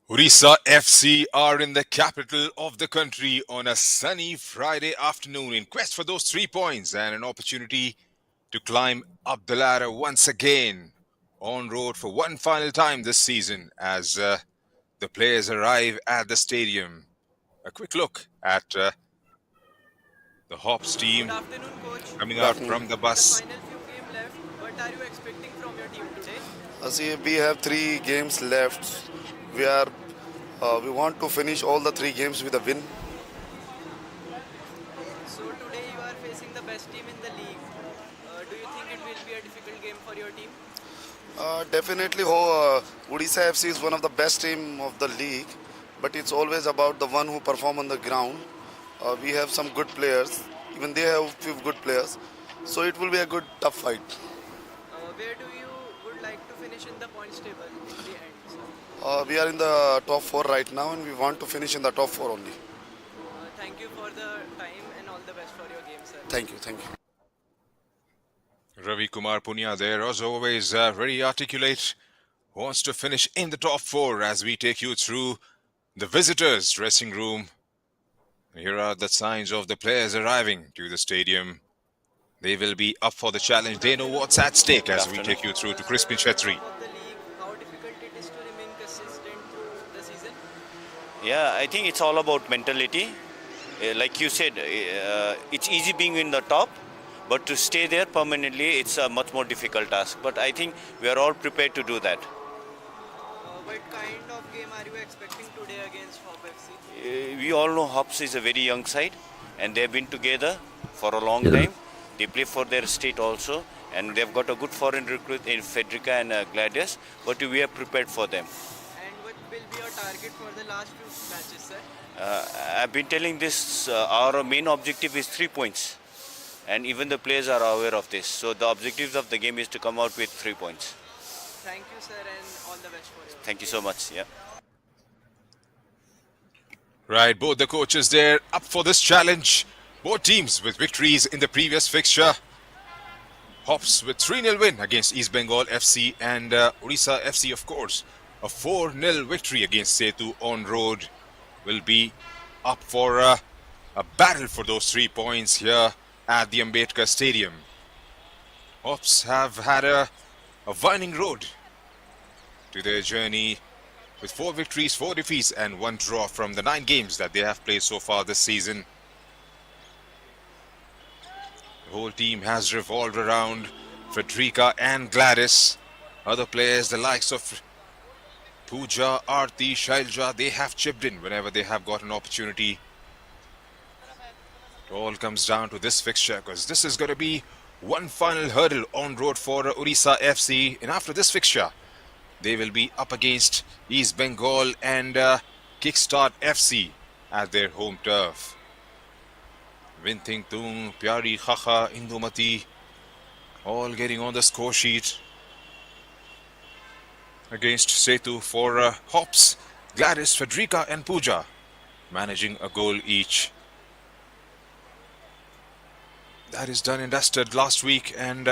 Odisha FC are in the capital of the country on a sunny Friday afternoon in quest for those 3 points and an opportunity to climb up the ladder once again on road for one final time this season as the players arrive at the stadium. A quick look at the HOPS Good team afternoon, coach. coming Good out afternoon. from the With the bus. final few games left, what are you expecting from your team today? See, we have 3 games left. We are we want to finish all the 3 games with a win. So today you are facing the best team in the league. Do you think it will be a difficult game for your team? Definitely, Odisha FC is one of the best team of the league, but it's always about the one who perform on the ground. We have some good players. Even they have few good players, so it will be a good tough fight. Where do you would like to finish in the points table in the end, sir? We are in the top 4 right now, and we want to finish in the top 4 only. Thank you for the time and all the best for your game, sir. Thank you, thank you. Ravi Kumar Punya there, as always, very articulate. Wants to finish in the top four as we take you through the visitors' dressing room. Here are the signs of the players arriving to the stadium. They will be up for the challenge. They know what's at stake Good as we afternoon. take you through to Sir, Crispin Chetri. of the league, how difficult it is to remain consistent through the season? Yeah, I think it's all about mentality. Like you said, it's easy being in the top, but to stay there permanently, it's a much more difficult task. But I think we are all prepared to do that. What kind of game are you expecting today against HOP FC? We all know HOPS is a very young side, and they've been together for a long time. They play for their state also, and they've got a good foreign recruit in Federica and Gladius, but we are prepared for them. And what will be your target for the last few matches, sir? I've been telling this, our main objective is 3 points, and even the players are aware of this. So the objectives of the game is to come out with 3 points. Thank you, sir, and all the best for your Thank you so game. much. Yeah. Right, both the coaches there up for this challenge. Both teams with victories in the previous fixture. Hops with 3-0 win against East Bengal FC and Odisha FC, of course. A 4-0 victory against Setu on road will be up for a battle for those 3 points here at the Ambedkar Stadium. Hops have had a winding road to their journey with 4 victories, 4 defeats and 1 draw from the 9 games that they have played so far this season. The whole team has revolved around Frederica and Gladys. Other players, the likes of Pooja, Aarti, Shailja, they have chipped in whenever they have got an opportunity. It all comes down to this fixture because this is going to be one final hurdle on road for Odisha FC. And after this fixture, they will be up against East Bengal and Kickstart FC at their home turf. Vinting Tung, Pyari Khacha, Indumati, all getting on the score sheet against Setu for Hops, Gladys, Frederica and Pooja, managing a goal each. That is done and dusted last week, and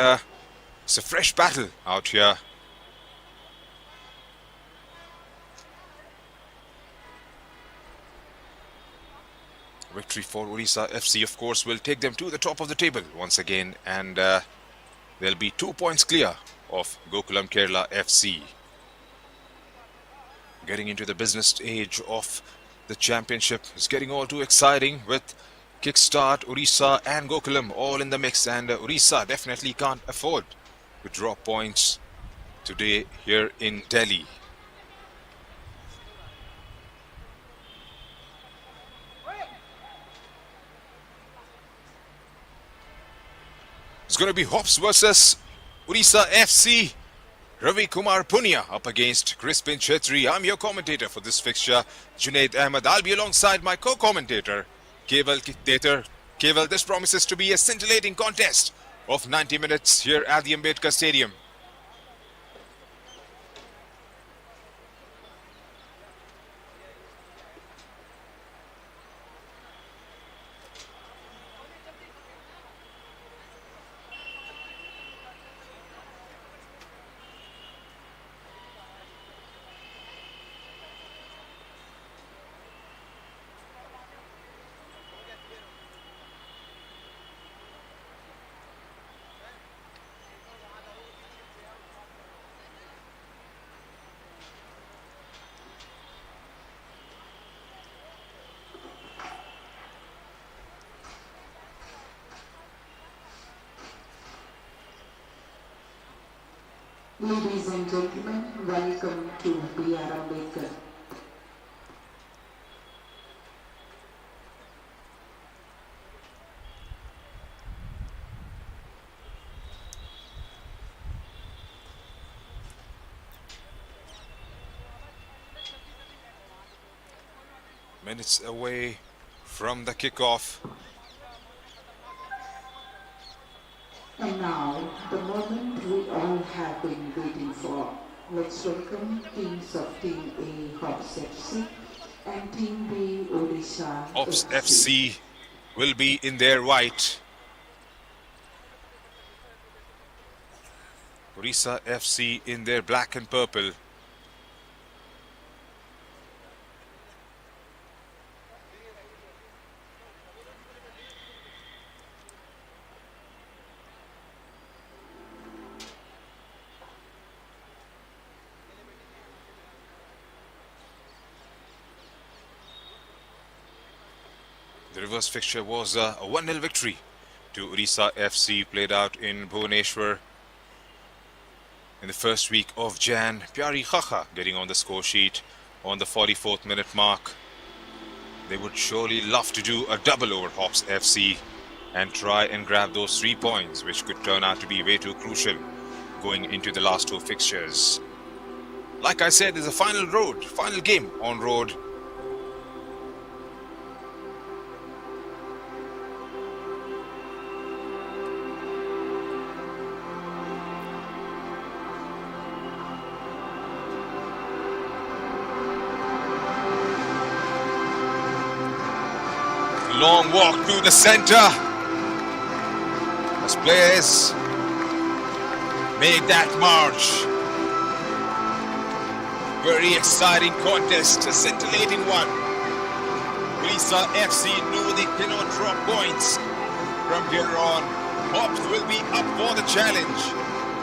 it's a fresh battle out here. Victory for Odisha FC, of course, will take them to the top of the table once again, and they'll be 2 points clear of Gokulam Kerala FC. Getting into the business stage of the championship is getting all too exciting with Kickstart, Odisha and Gokulam all in the mix, and Odisha definitely can't afford to drop points today here in Delhi. It's going to be Hops versus Odisha FC. Ravi Kumar Punia up against Crispin Chetri. I'm your commentator for this fixture, Junaid Ahmed. I'll be alongside my co-commentator, Keval Dictator. Keval, this promises to be a scintillating contest of 90 minutes here at the Ambedkar Stadium. Ladies and gentlemen, welcome to B.R. Ambedkar. Minutes away from the kickoff. And now, the moment we all have been waiting for. Let's welcome teams of Team A, HOPS FC, and Team B, Odisha Hops FC. FC will be in their white. Odisha FC in their black and purple. The reverse fixture was a 1-0 victory to Odisha FC, played out in Bhubaneswar in the first week of Jan. Pyari Khacha getting on the score sheet on the 44th minute mark. They would surely love to do a double over HOPS FC and try and grab those 3 points, which could turn out to be way too crucial going into the last 2 fixtures. Like I said, there's a final game on road. Long walk through the center as players make that march. Very exciting contest, a scintillating one. Odisha FC know they cannot drop points from here on. HOPS will be up for the challenge.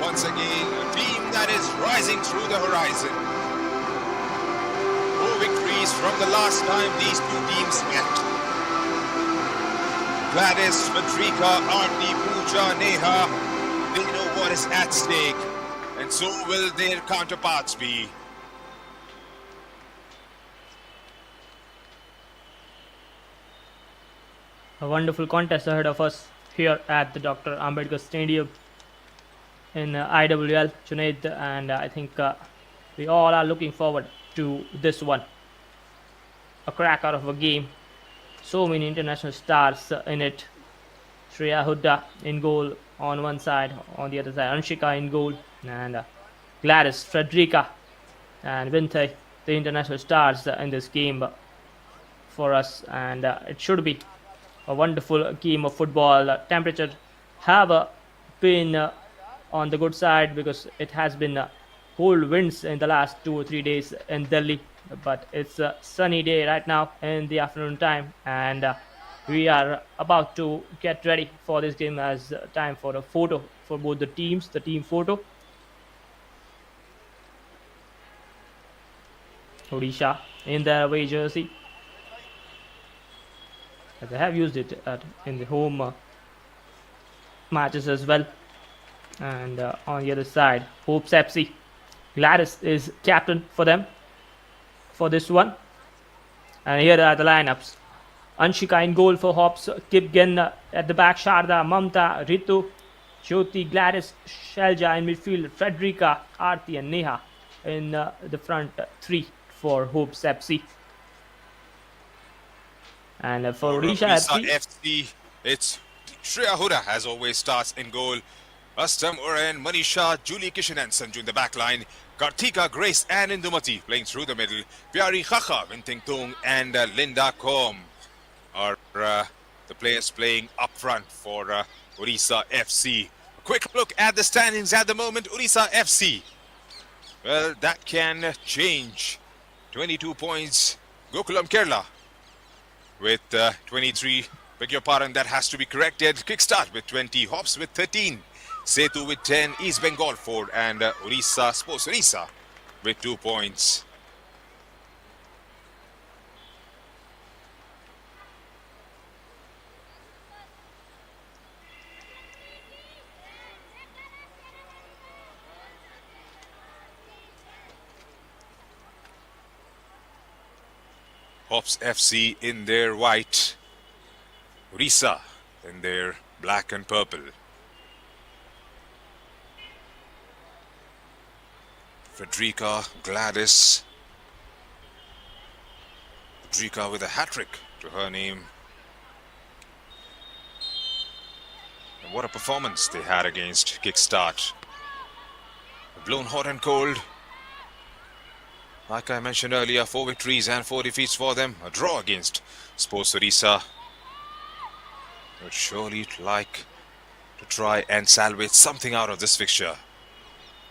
Once again, a team that is rising through the horizon. 4 victories from the last time these 2 teams met. Gladys, Fredrika, Arti, Pooja, Neha, they know what is at stake, and so will their counterparts be. A wonderful contest ahead of us here at the Dr. Ambedkar Stadium in IWL, Junaid, and I think we all are looking forward to this one. A cracker of a game. So many international stars in it. Shreya Hudda in goal on one side, on the other side Anshika in goal, and Gladys, Fredrika and Vintay, the international stars in this game for us, and it should be a wonderful game of football. Temperature have been on the good side because it has been cold winds in the last 2 or 3 days in Delhi, but it's a sunny day right now in the afternoon time, and we are about to get ready for this game as time for a photo for both the teams, the team photo. Odisha in their away jersey, they have used it in the home matches as well. And on the other side, HOPS FC, Gladys is captain for them for this one. And here are the lineups. Anshika in goal for HOPS, Kipgen at the back, Sharda, Mamta, Ritu, Jyoti, Gladys, Shelja in midfield, Fredrika, Arti and Neha in the front 3 for HOPS FC. And for Odisha FC, it's Shreya Hudda as always starts in goal. Astam Uran, Manisha, Julie Kishan and Sanju in the back line. Kartika, Grace and Indumati playing through the middle. Pyari Khacha, Vinting Tung and Linda Kom are the players playing up front for Odisha FC. A quick look at the standings at the moment. Odisha FC, well, that can change. 22 points. Gokulam Kerala with 23. Beg your pardon, that has to be corrected. Kickstart with 20. HOPS with 13. Setu with 10, East Bengal 4, and Odisha Sports Odisha with 2 points. HOPS FC in their white, Odisha in their black and purple. Fredrika, Gladys. Fredrika with a hat-trick to her name. And what a performance they had against Kickstart. Blown hot and cold. Like I mentioned earlier, 4 victories and 4 defeats for them. A draw against Sports Odisha. Would surely like to try and salvage something out of this fixture.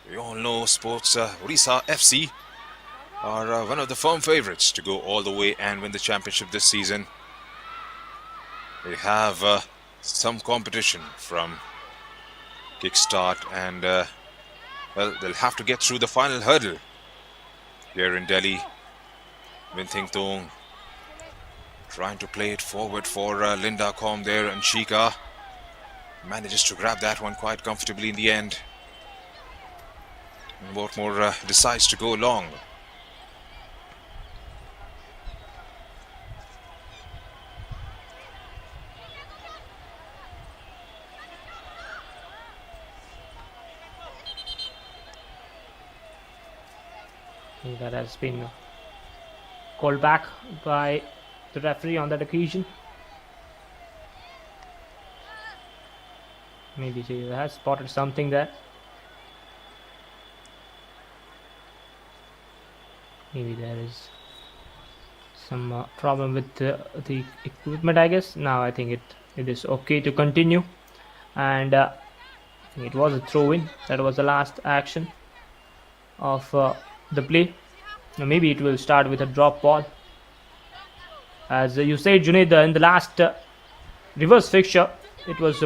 We all know Sports Odisha FC are one of the firm favourites to go all the way and win the championship this season. They have some competition from Kickstart, and well, they'll have to get through the final hurdle here in Delhi. Vinting Tung Trying to play it forward for Linda Com there, and Shika manages to grab that one quite comfortably in the end. And Watmore decides to go long. That has been called back by the referee on that occasion. Maybe he has spotted something there. Maybe there is some problem with the equipment, I guess. Now I think it is okay to continue. And I think it was a throw-in. That was the last action of the play. Now maybe it will start with a drop ball. As you said, Junaid, in the last reverse fixture, it was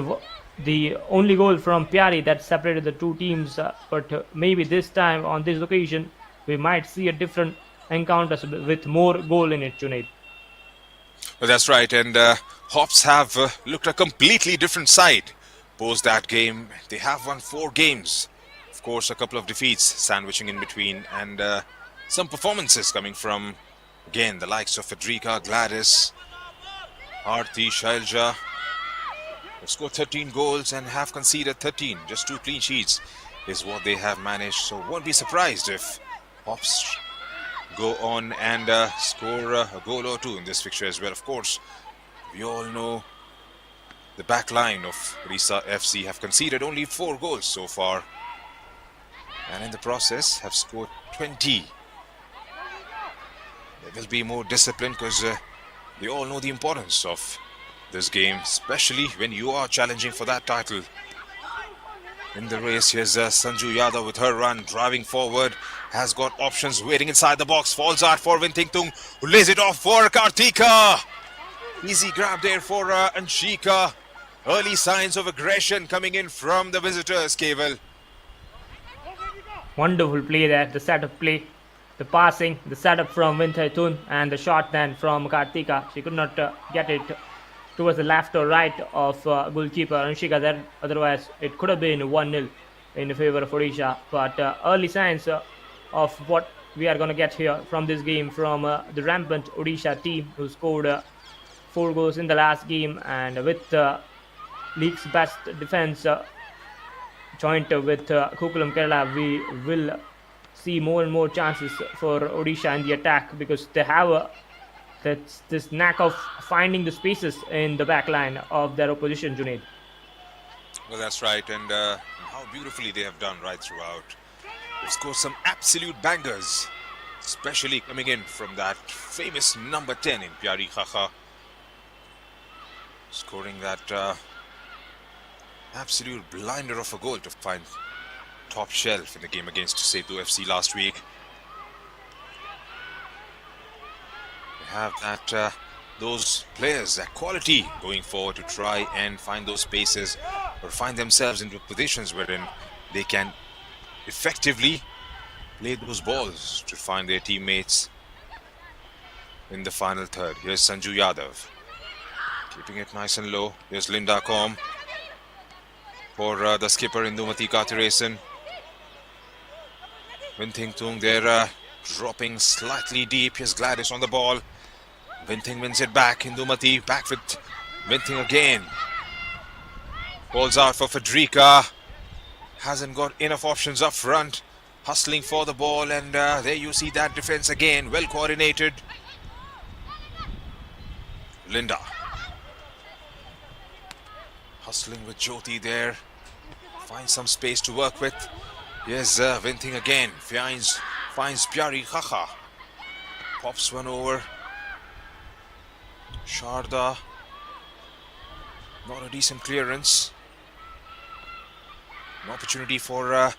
the only goal from Pyari that separated the two teams. But maybe this time, on this occasion, we might see a different encounter with more goal in it, Junaid. Well, that's right, and Hops have looked a completely different side post that game. They have won 4 games. Of course, a couple of defeats sandwiching in between, and some performances coming from, again, the likes of Federica, Gladys, Aarti, Shailja. They've scored 13 goals and have conceded 13. Just 2 clean sheets is what they have managed. So won't be surprised if Hops go on and score a goal or 2 in this fixture as well. Of course, we all know the back line of Odisha FC have conceded only 4 goals so far, and in the process have scored 20. There will be more discipline because we all know the importance of this game, especially when you are challenging for that title. In the race, here's Sanju Yadav with her run, driving forward, has got options waiting inside the box, falls out for Vintingtung, who lays it off for Kartika. Easy grab there for Anshika. Early signs of aggression coming in from the visitors, Keval. Wonderful play there, the setup play, the passing, the setup from Vintaitun, and the shot then from Kartika. She could not get it towards the left or right of goalkeeper Anshika there. Otherwise, it could have been 1-0 in favor of Odisha. But early signs of what we are going to get here from this game from the rampant Odisha team, who scored 4 goals in the last game, and with league's best defense joint with Kukulam Kerala, we will see more and more chances for Odisha in the attack, because they have this knack of finding the spaces in the back line of their opposition, Junaid. Well, that's right, and how beautifully they have done right throughout. They've scored some absolute bangers, especially coming in from that famous number 10 in Pyari Khacha, scoring that absolute blinder of a goal to find top shelf in the game against Setu FC last week. They have that those players, that quality going forward to try and find those spaces or find themselves into positions wherein they can effectively play those balls to find their teammates in the final third. Here's Sanju Yadav, keeping it nice and low. Here's Linda Com for the skipper Indumati Kathiresan. Vintingtung there dropping slightly deep. Here's Gladys on the ball. Vinting wins it back. Indumati back with Vinting again. Balls out for Federica. Hasn't got enough options up front. Hustling for the ball, and there you see that defense again. Well coordinated. Linda hustling with Jyoti there. Finds some space to work with. Yes, Vinting again. Finds Pyari Khacha. Pops one over. Sharda. Not a decent clearance. An opportunity for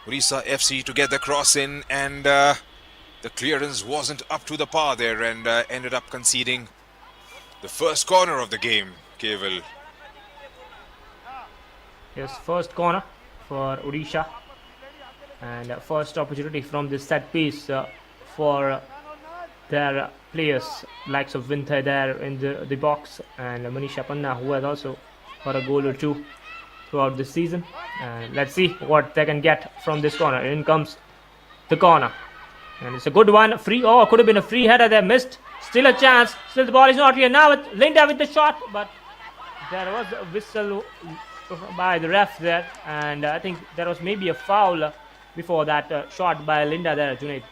Odisha FC to get the cross in, and the clearance wasn't up to the par there, and ended up conceding the first corner of the game, Keval. Yes, first corner for Odisha, and first opportunity from this set piece for their players, likes of Vinthay there in the box, and Manisha Panna, who has also got a goal or two throughout this season. And let's see what they can get from this corner. In comes the corner, and it's a good one. Free. Oh, could have been a free header there. Missed. Still a chance. Still the ball is not here. Now with Linda with the shot, but there was a whistle by the ref there, and I think there was maybe a foul before that shot by Linda there, Junaid.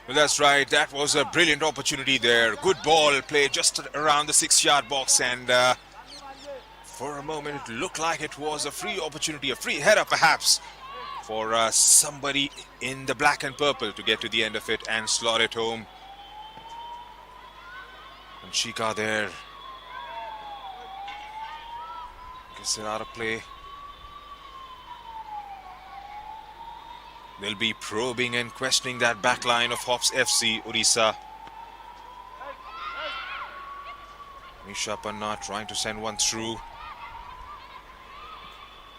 Well, that's right. That was a brilliant opportunity there. Good ball played just around the 6-yard box, and for a moment it looked like it was a free opportunity, a free header perhaps, for somebody in the black and purple to get to the end of it and slot it home. And Shika there gets it out of play. They'll be probing and questioning that back line of HOPS FC, Odisha. Nisha Panna trying to send one through.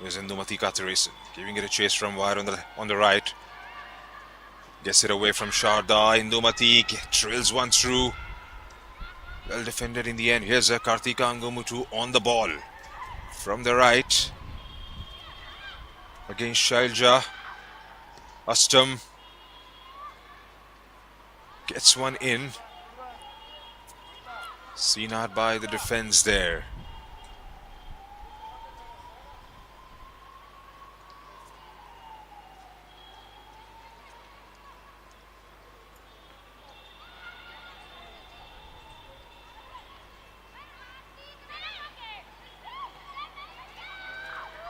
Here's Indumati Kathiresan giving it a chase from wide on the right. Gets it away from Sharda. Indumati drills one through. Well defended in the end. Here's Kartika Angamutu on the ball from the right against Shailja. Astam gets one in. Seen out by the defense there.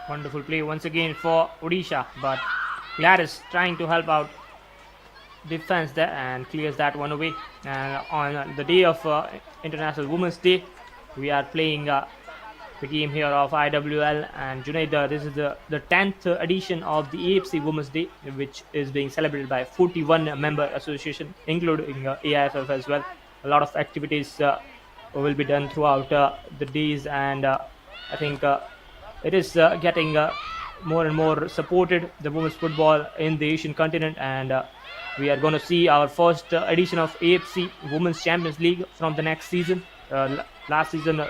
Wonderful play once again for Odisha, but Gladys trying to help out defense there and clears that one away. And on the day of International Women's Day, we are playing the game here of IWL, and Junaid, this is the 10th edition of the AFC Women's Day, which is being celebrated by 41 member association, including AIFF as well. A lot of activities will be done throughout the days, and I think it is getting more and more supported, the women's football in the Asian continent, and we are going to see our first edition of AFC Women's Champions League from the next season. Last season,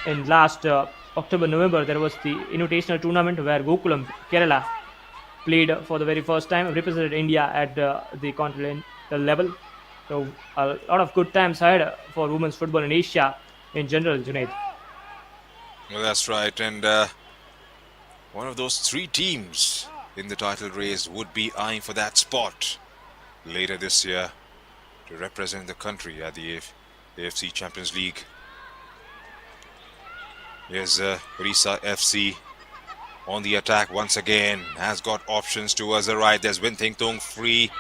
in last October, November, there was the invitational tournament where Gokulam, Kerala, played for the very first time, represented India at the continental level. So a lot of good times ahead for women's football in Asia in general, Junaid. Well, that's right, and one of those three teams in the title race would be eyeing for that spot later this year to represent the country at the AFC Champions League. Here's Odisha FC on the attack once again. Has got options towards the right. There's Winting Tung free.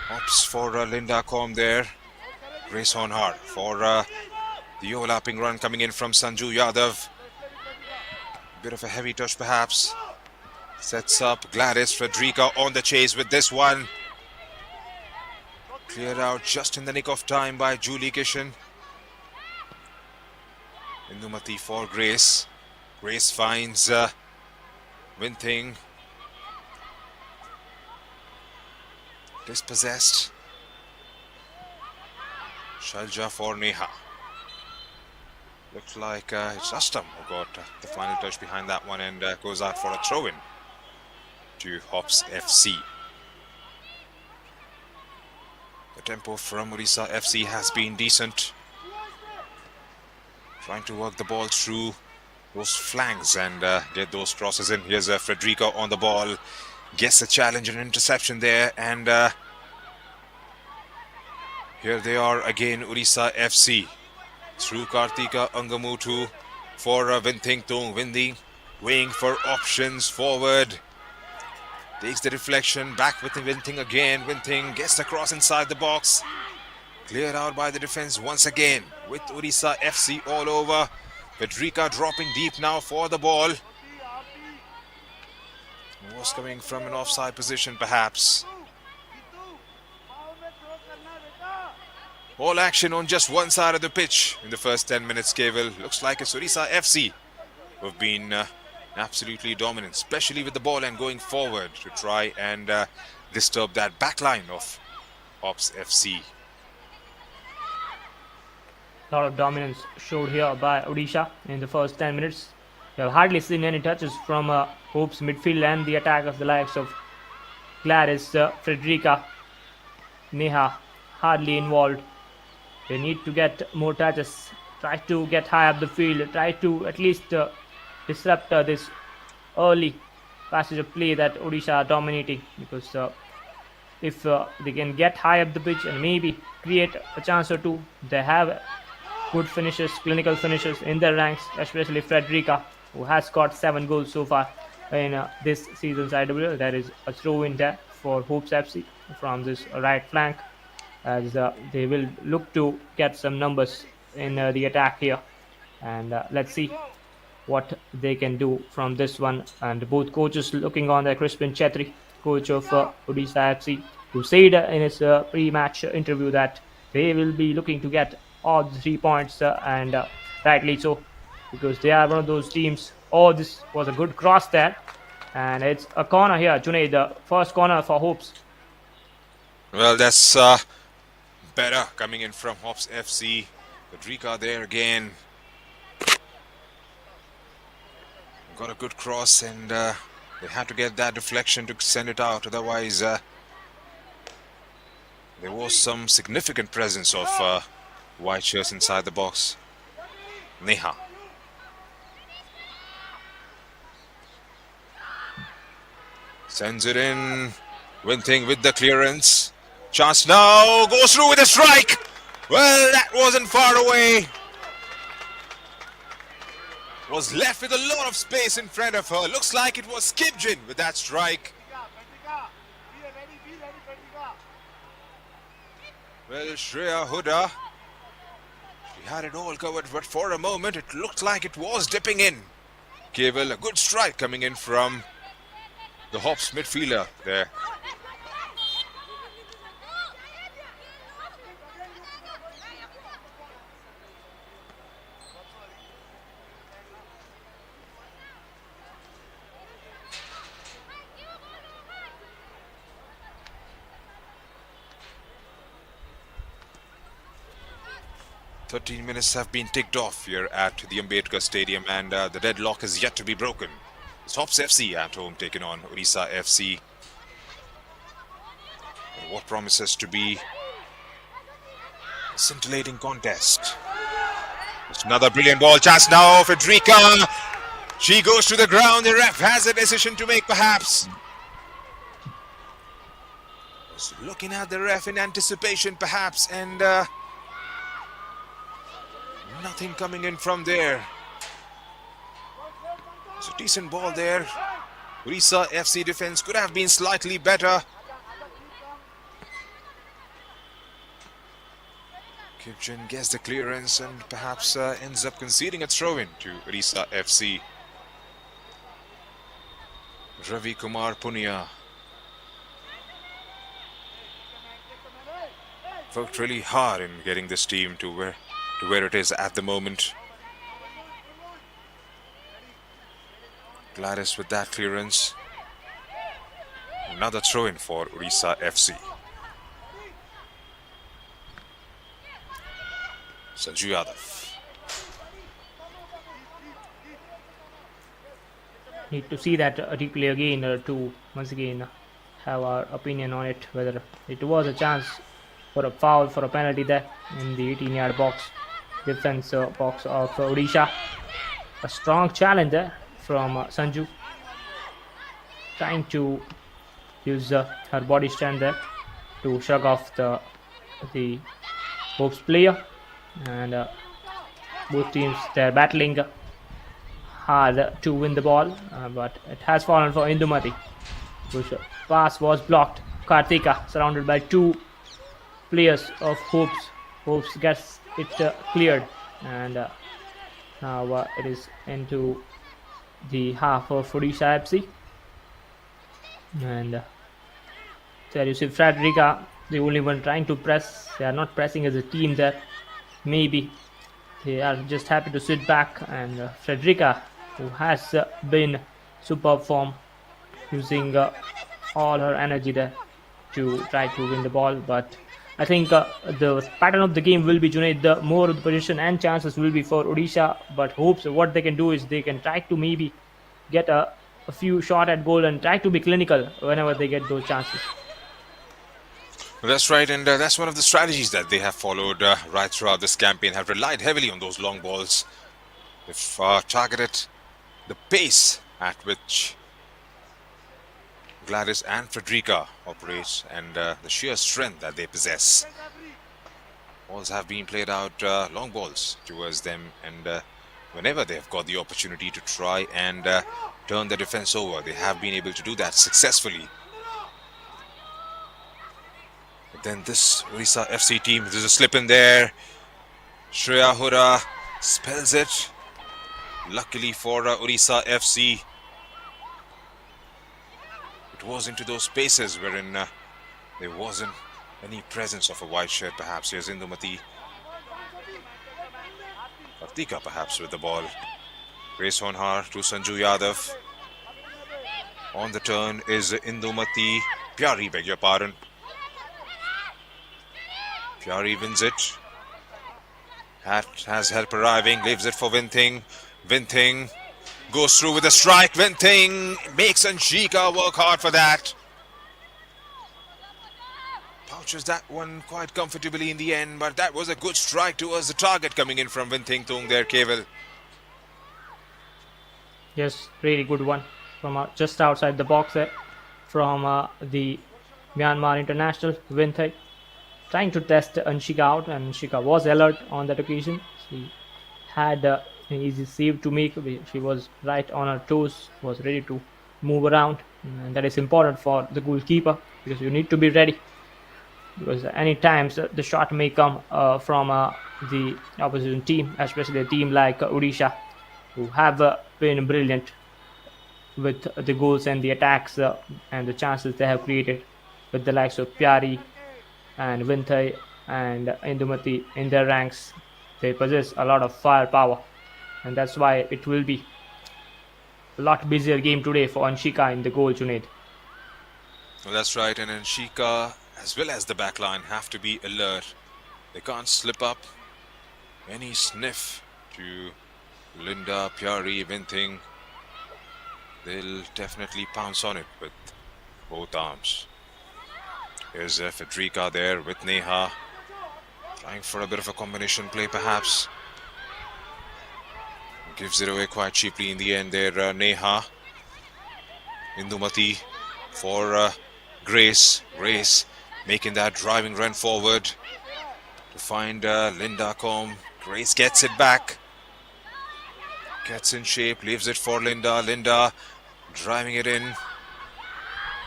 Opts for Linda Com there. Grace Honhart for the overlapping run coming in from Sanju Yadav. Bit of a heavy touch perhaps. Sets up Gladys Frederica on the chase with this one. Cleared out just in the nick of time by Julie Kishan. Indumati for Grace. Grace finds Winting. Dispossessed. Shailja for Neha. Looks like it's Astam who got the final touch behind that one and goes out for a throw-in to HOPS FC. The tempo from Odisha FC has been decent. Trying to work the ball through those flanks and get those crosses in. Here's Frederica on the ball. Gets a challenge and interception there, and here they are again, Odisha FC. Through Kartika Angamutu for Winting Tung. Windy weighing for options forward. Takes the deflection, back with Winting again. Winting gets the cross inside the box. Cleared out by the defense once again with Odisha FC all over. Federica dropping deep now for the ball. Was coming from an offside position perhaps. All action on just one side of the pitch in the first 10 minutes, Keval. Looks like it's Odisha FC who have been absolutely dominant, especially with the ball and going forward to try and disturb that back line of HOPS FC. A lot of dominance showed here by Odisha in the first 10 minutes. We have hardly seen any touches from Hope's midfield and the attack of the likes of Gladys, Frederica, Neha, hardly involved. They need to get more touches, try to get high up the field, try to at least disrupt this early passage of play that Odisha are dominating, because if they can get high up the pitch and maybe create a chance or two, they have good finishers, clinical finishers in their ranks, especially Frederica, who has got 7 goals so far in this season's IWL. There is a throw in there for Hopes FC from this right flank, as they will look to get some numbers in the attack here. And let's see what they can do from this one. And both coaches looking on there. Crispin Chetri, coach of Odisha FC, who said in his pre-match interview that they will be looking to get all the 3 points, and rightly so, because they are one of those teams. Oh, this was a good cross there, and it's a corner here. Junaid, the first corner for Hopes. Well, that's better coming in from HOPS FC. Frederica there again. Got a good cross, and they had to get that deflection to send it out. Otherwise, there was some significant presence of white shirts inside the box. Neha. Sends it in. Winting with the clearance. Chance now. Goes through with a strike. Well, that wasn't far away. Was left with a lot of space in front of her. Looks like it was Kipjin with that strike. Well, Shreya Huda, she had it all covered, but for a moment it looked like it was dipping in. Keval, a good strike coming in from the Hops midfielder there. "13 minutes have been ticked off here at the Ambedkar Stadium, and the deadlock is yet to be broken. It's HOPS FC at home taking on Odisha FC. And what promises to be a scintillating contest. It's another brilliant ball chance now. Federica. She goes to the ground. The ref has a decision to make, perhaps. Was looking at the ref in anticipation, perhaps, and nothing coming in from there. It's a decent ball there. Odisha FC defense could have been slightly better. Kipchen gets the clearance and perhaps ends up conceding a throw-in to Odisha FC. Ravi Kumar Punia worked really hard in getting this team to where it is at the moment. Gladys with that clearance. Another throw-in for Odisha FC. Sanju Yadav. Need to see that replay again to once again have our opinion on it, whether it was a chance for a foul, for a penalty there in the 18-yard box, defense box of Odisha. A strong challenge there from Sanju, trying to use her body strength there to shrug off the Hopes player, and both teams, they're battling hard to win the ball, but it has fallen for Indumati, whose pass was blocked. Kartika, surrounded by two players of Hopes gets it cleared, and now it is into the half of Odisha FC. And there you see Frederica, the only one trying to press. They are not pressing as a team there. Maybe they are just happy to sit back, and Frederica, who has been superb form, using all her energy there to try to win the ball, but I think the pattern of the game will be, Junaid, the more of the position and chances will be for Odisha. But hopes what they can do is they can try to maybe get a few shot at goal and try to be clinical whenever they get those chances. Well, that's right, and that's one of the strategies that they have followed right throughout this campaign. Have relied heavily on those long balls. They've targeted the pace at which Gladys and Frederica operate and the sheer strength that they possess. Balls have been played out, long balls towards them, and whenever they have got the opportunity to try and turn the defense over, they have been able to do that successfully. But then this Odisha FC team, there's a slip in there. Shreya Hura spells it. Luckily for Odisha FC, it was into those spaces wherein there wasn't any presence of a white shirt. Perhaps here's Indumati. Kartika perhaps with the ball. Grace Honhar to Sanju Yadav. On the turn is Indumati. Pyari, beg your pardon. Pyari wins it. Has help arriving, leaves it for Vinting. Vinting goes through with a strike. Vinting makes Anshika work hard for that. Pouches that one quite comfortably in the end, but that was a good strike towards the target coming in from Vinting Tung there, Keval. Yes, really good one from just outside the box there from the Myanmar international Vinthai, trying to test Anshika out, and Anshika was alert on that occasion. She had an easy save to make. She was right on her toes, was ready to move around, and that is important for the goalkeeper because you need to be ready. Because any times the shot may come from the opposition team, especially a team like Odisha, who have been brilliant with the goals and the attacks and the chances they have created with the likes of Pyari and Vinthai and Indumati in their ranks. They possess a lot of firepower, and that's why it will be a lot busier game today for Anshika in the goal, Junaid. Well, that's right, and Anshika as well as the backline have to be alert. They can't slip up. Any sniff to Linda, Pyari, Vinting, they'll definitely pounce on it with both arms. Here's Federica there with Neha, trying for a bit of a combination play perhaps. Gives it away quite cheaply in the end there, Neha. Indumati for Grace. Grace making that driving run forward to find Linda Combe. Grace gets it back. Gets in shape, leaves it for Linda. Linda driving it in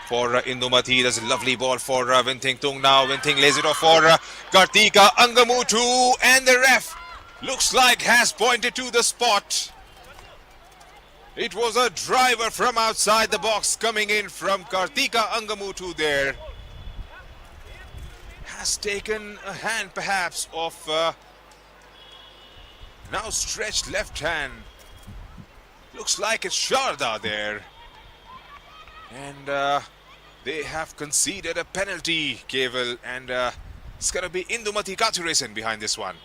for Indumati. There's a lovely ball for Vinting Tung now. Vinting lays it off for Kartika Angamutu, and the ref looks like has pointed to the spot. It was a driver from outside the box coming in from Kartika Angamutu there. Has taken a hand perhaps of now stretched left hand. Looks like it's Sharda there. And they have conceded a penalty, Keval, and it's going to be Indumati Kathuresan behind this one.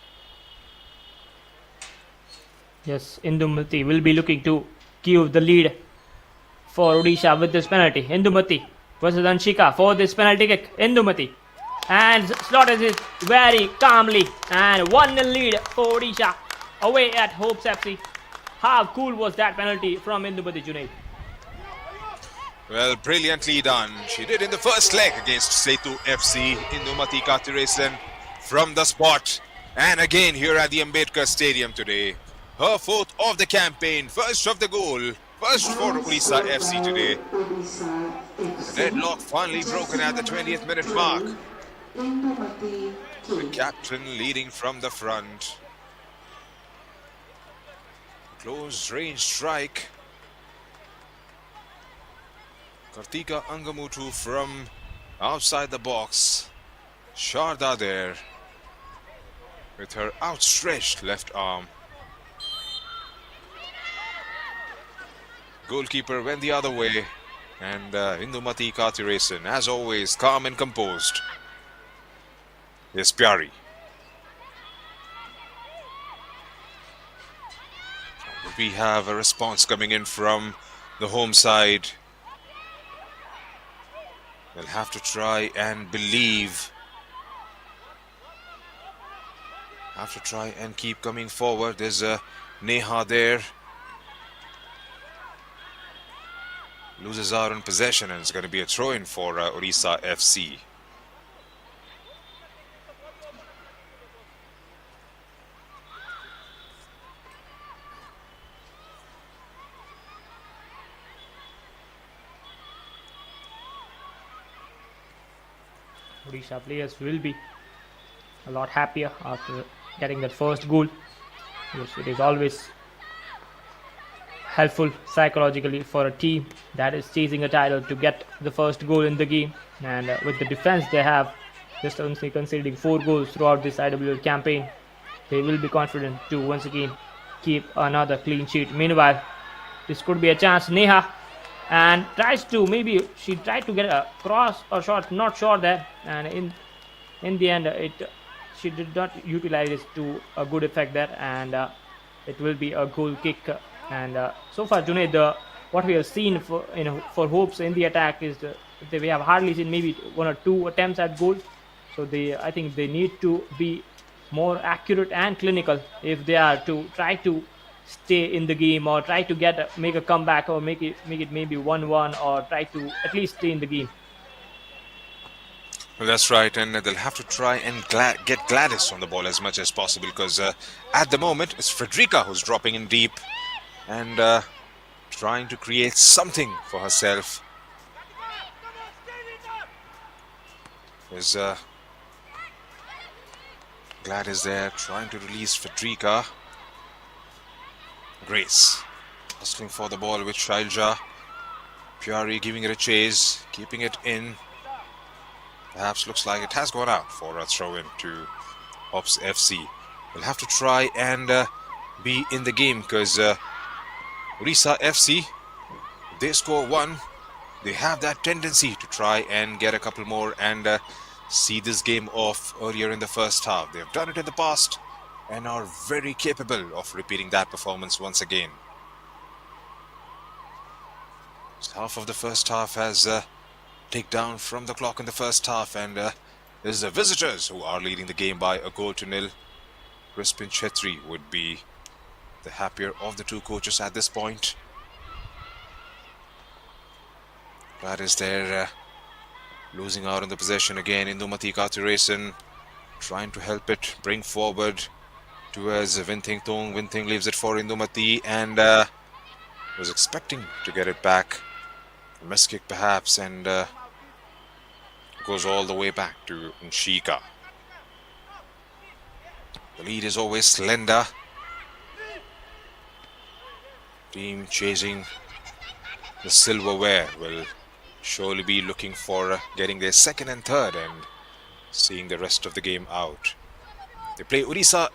Yes, Indumati will be looking to give the lead for Odisha with this penalty. Indumati versus Anshika for this penalty kick. Indumati. And slaughters it very calmly. And 1-0 lead for Odisha away at HOPS FC. How cool was that penalty from Indumati, Junaid? Well, brilliantly done. She did in the first leg against Setu FC. Indumati Kathuresan from the spot. And again here at the Ambedkar Stadium today. Her fourth of the campaign, first of the goal, first for Odisha FC today. Deadlock finally broken at the 20th minute mark. The captain leading from the front. Close range strike. Kartika Angamutu from outside the box. Sharda there with her outstretched left arm. Goalkeeper went the other way, and Indumati Kathuresan, as always, calm and composed. There's Pyari. We have a response coming in from the home side. They'll have to try and believe. Have to try and keep coming forward. There's a Neha there. Loses out on possession, and it's going to be a throw-in for Odisha FC. Odisha players will be a lot happier after getting that first goal. Yes, it is always helpful psychologically for a team that is chasing a title to get the first goal in the game. And with the defense they have, just only conceding 4 goals throughout this IWL campaign, they will be confident to once again keep another clean sheet. Meanwhile, this could be a chance. Neha and tries to, maybe she tried to get a cross or shot, not sure there, and in the end she did not utilize it to a good effect there, and it will be a goal kick. And so far, Junaid, what we have seen for Hopes in the attack is that we have hardly seen maybe 1 or 2 attempts at goal. So I think they need to be more accurate and clinical if they are to try to stay in the game, or try to make a comeback, or make it maybe 1-1, or try to at least stay in the game. Well, that's right, and they'll have to try and get Gladys on the ball as much as possible, because at the moment it's Frederica who's dropping in deep and trying to create something for herself. There's Gladys there trying to release Frederica. Grace hustling for the ball with Shailja. Pyari giving it a chase, keeping it in. Perhaps looks like it has gone out for a throw-in to HOPS FC. They'll have to try and be in the game, because Odisha FC, if they score 1, they have that tendency to try and get a couple more and see this game off earlier in the first half. They've done it in the past and are very capable of repeating that performance once again. So half of the first half has ticked down from the clock in the first half, and there's the visitors who are leading the game by a 1-0. Crispin Chetri would be the happier of the 2 coaches at this point. That is there, losing out on the possession again. Indumati Katurasan trying to help it, bring forward towards Winthing Tung. Winthing leaves it for Indumati, and was expecting to get it back. A miss kick perhaps, and goes all the way back to Nshika. The lead is always slender. Team chasing the silverware will surely be looking for getting their second and third and seeing the rest of the game out. They play Odisha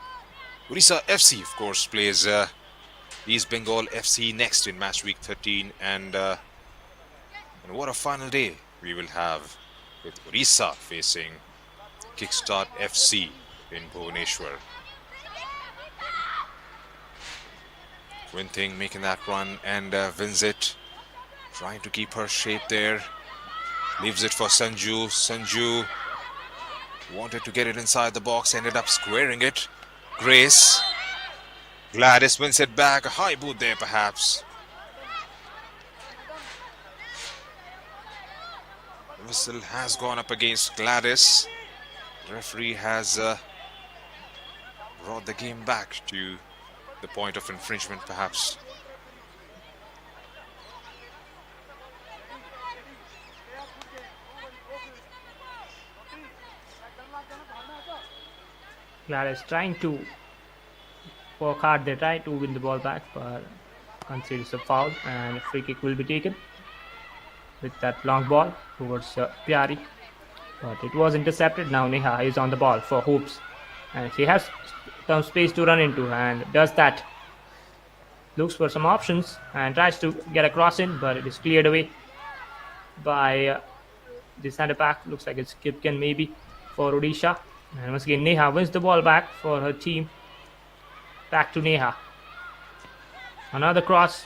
FC, of course, plays East Bengal FC next in match week 13, and what a final day we will have with Odisha facing Kickstart FC in Bhubaneswar. Winthing making that run, and wins it, trying to keep her shape there. Leaves it for Sanju. Sanju wanted to get it inside the box, ended up squaring it. Grace. Gladys wins it back. A high boot there perhaps. The whistle has gone up against Gladys. The referee has brought the game back to the point of infringement perhaps. Gladys trying to work hard. They try to win the ball back, but concedes a foul, and a free kick will be taken with that long ball towards Pyari. But it was intercepted. Now Neha is on the ball for Hopes, and she has some space to run into, and does that. Looks for some options and tries to get a cross in, but it is cleared away by the centre back. Looks like it's Kipken maybe for Odisha. And once again, Neha wins the ball back for her team. Back to Neha. Another cross.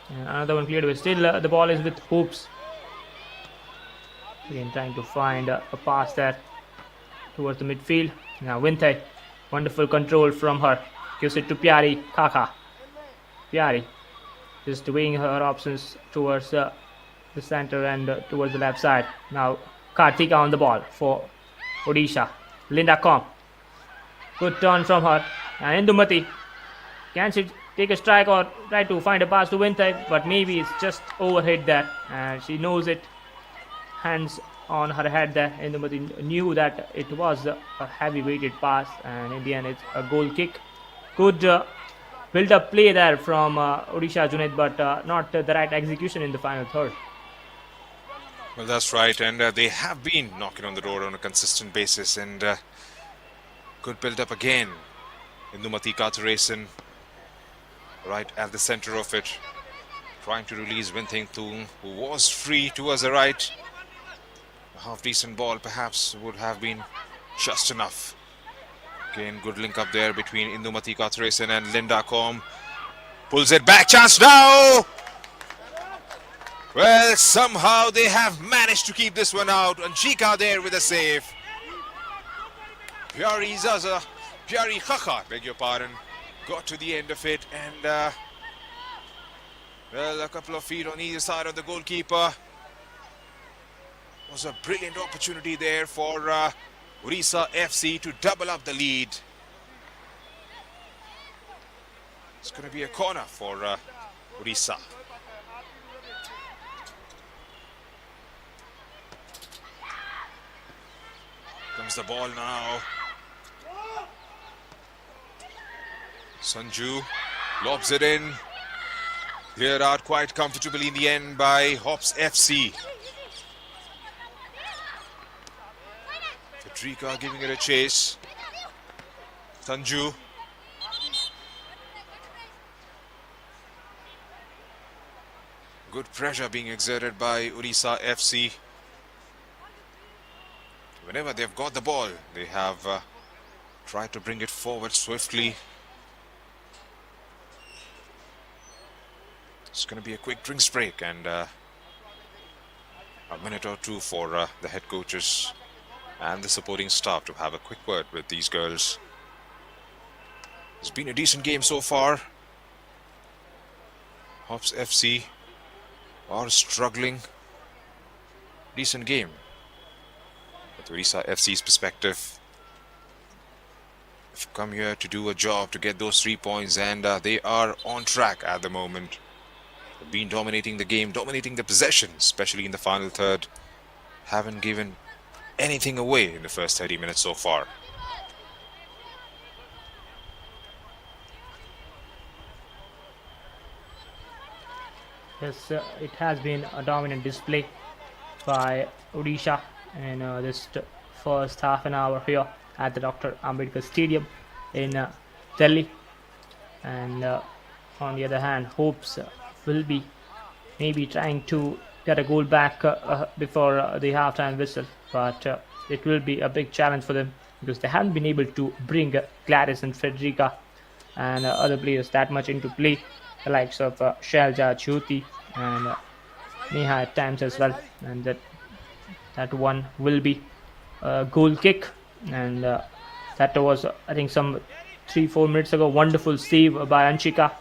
And another one cleared away. Still, the ball is with Hopes. Again, trying to find a pass there towards the midfield. Now, Winthe. Wonderful control from her. Gives it to Pyari Kaka. Pyari just weighing her options towards the center and towards the left side. Now, Kartika on the ball for Odisha. Linda Com. Good turn from her. And Indumati. Can she take a strike or try to find a pass to Winthe? But maybe it's just overhit there. And she knows it. Hands on her head there. Indumati knew that it was a heavy weighted pass. And in the end, it's a goal kick. Good build up play there from Odisha Junaid, but not the right execution in the final third. Well, that's right, and they have been knocking on the door on a consistent basis, and good build-up again. Indumati Kathuresan right at the center of it, trying to release Winthing Thung, who was free towards the right. A half-decent ball perhaps would have been just enough. Again, good link up there between Indumati Kathuresan and Linda Com. Pulls it back, chance now! Well, somehow they have managed to keep this one out. Anjika there with a save. Pyari Kaka, beg your pardon, got to the end of it, and well, a couple of feet on either side of the goalkeeper. Was a brilliant opportunity there for Odisha FC to double up the lead. It's going to be a corner for Odisha. Comes the ball now. Sanju lobs it in. Cleared out quite comfortably in the end by HOPS FC. Federica giving it a chase. Sanju. Good pressure being exerted by Odisha FC. Whenever they've got the ball, they have tried to bring it forward swiftly. It's going to be a quick drinks break and a minute or two for the head coaches and the supporting staff to have a quick word with these girls. It's been a decent game so far. HOPS FC are struggling. Decent game. Odisha FC's perspective, they've come here to do a job to get those 3 points, and they are on track at the moment. They've been dominating the game, dominating the possession, especially in the final third. Haven't given anything away in the first 30 minutes so far. Yes, it has been a dominant display by Odisha in this first half an hour here at the Dr. Ambedkar Stadium in Delhi. And on the other hand, Hopes will be maybe trying to get a goal back before the halftime whistle, but it will be a big challenge for them because they haven't been able to bring Gladys and Frederica and other players that much into play, the likes of Shalja, Jyoti and Neha at times as well, and that one will be a goal kick, and that was I think some 3-4 minutes ago. Wonderful save by Anshika,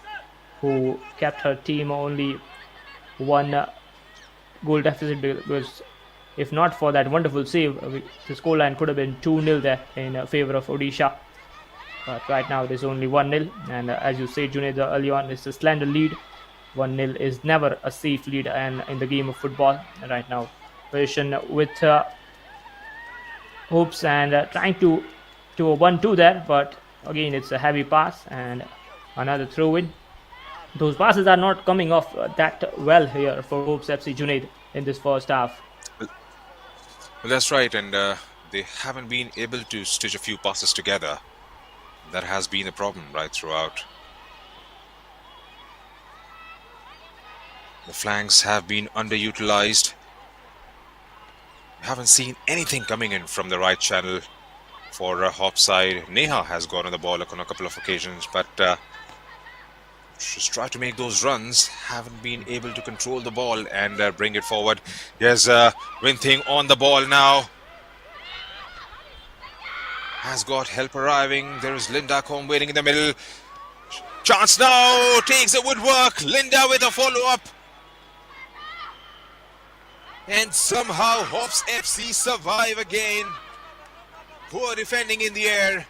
who kept her team only one goal deficit, because if not for that wonderful save, the scoreline could have been 2-0 there in favor of Odisha. But right now it is only 1-0, and as you say, Junaid, early on, it's a slender lead. 1-0 is never a safe lead and in the game of football. And right now, position with Hopes and trying to a 1-2 there, but again it's a heavy pass and another throw in. Those passes are not coming off that well here for Hopes FC, Junaid, in this first half. Well, that's right, and they haven't been able to stitch a few passes together. That has been the problem right throughout. The flanks have been underutilized. We haven't seen anything coming in from the right channel for Hop side. Neha has got on the ball on a couple of occasions, but just try to make those runs. Haven't been able to control the ball and bring it forward. Here's Winthing on the ball now. Has got help arriving. There is Linda Combe waiting in the middle. Chance now. Takes the woodwork. Linda with a follow-up. And somehow Hops FC survive again. Poor defending in the air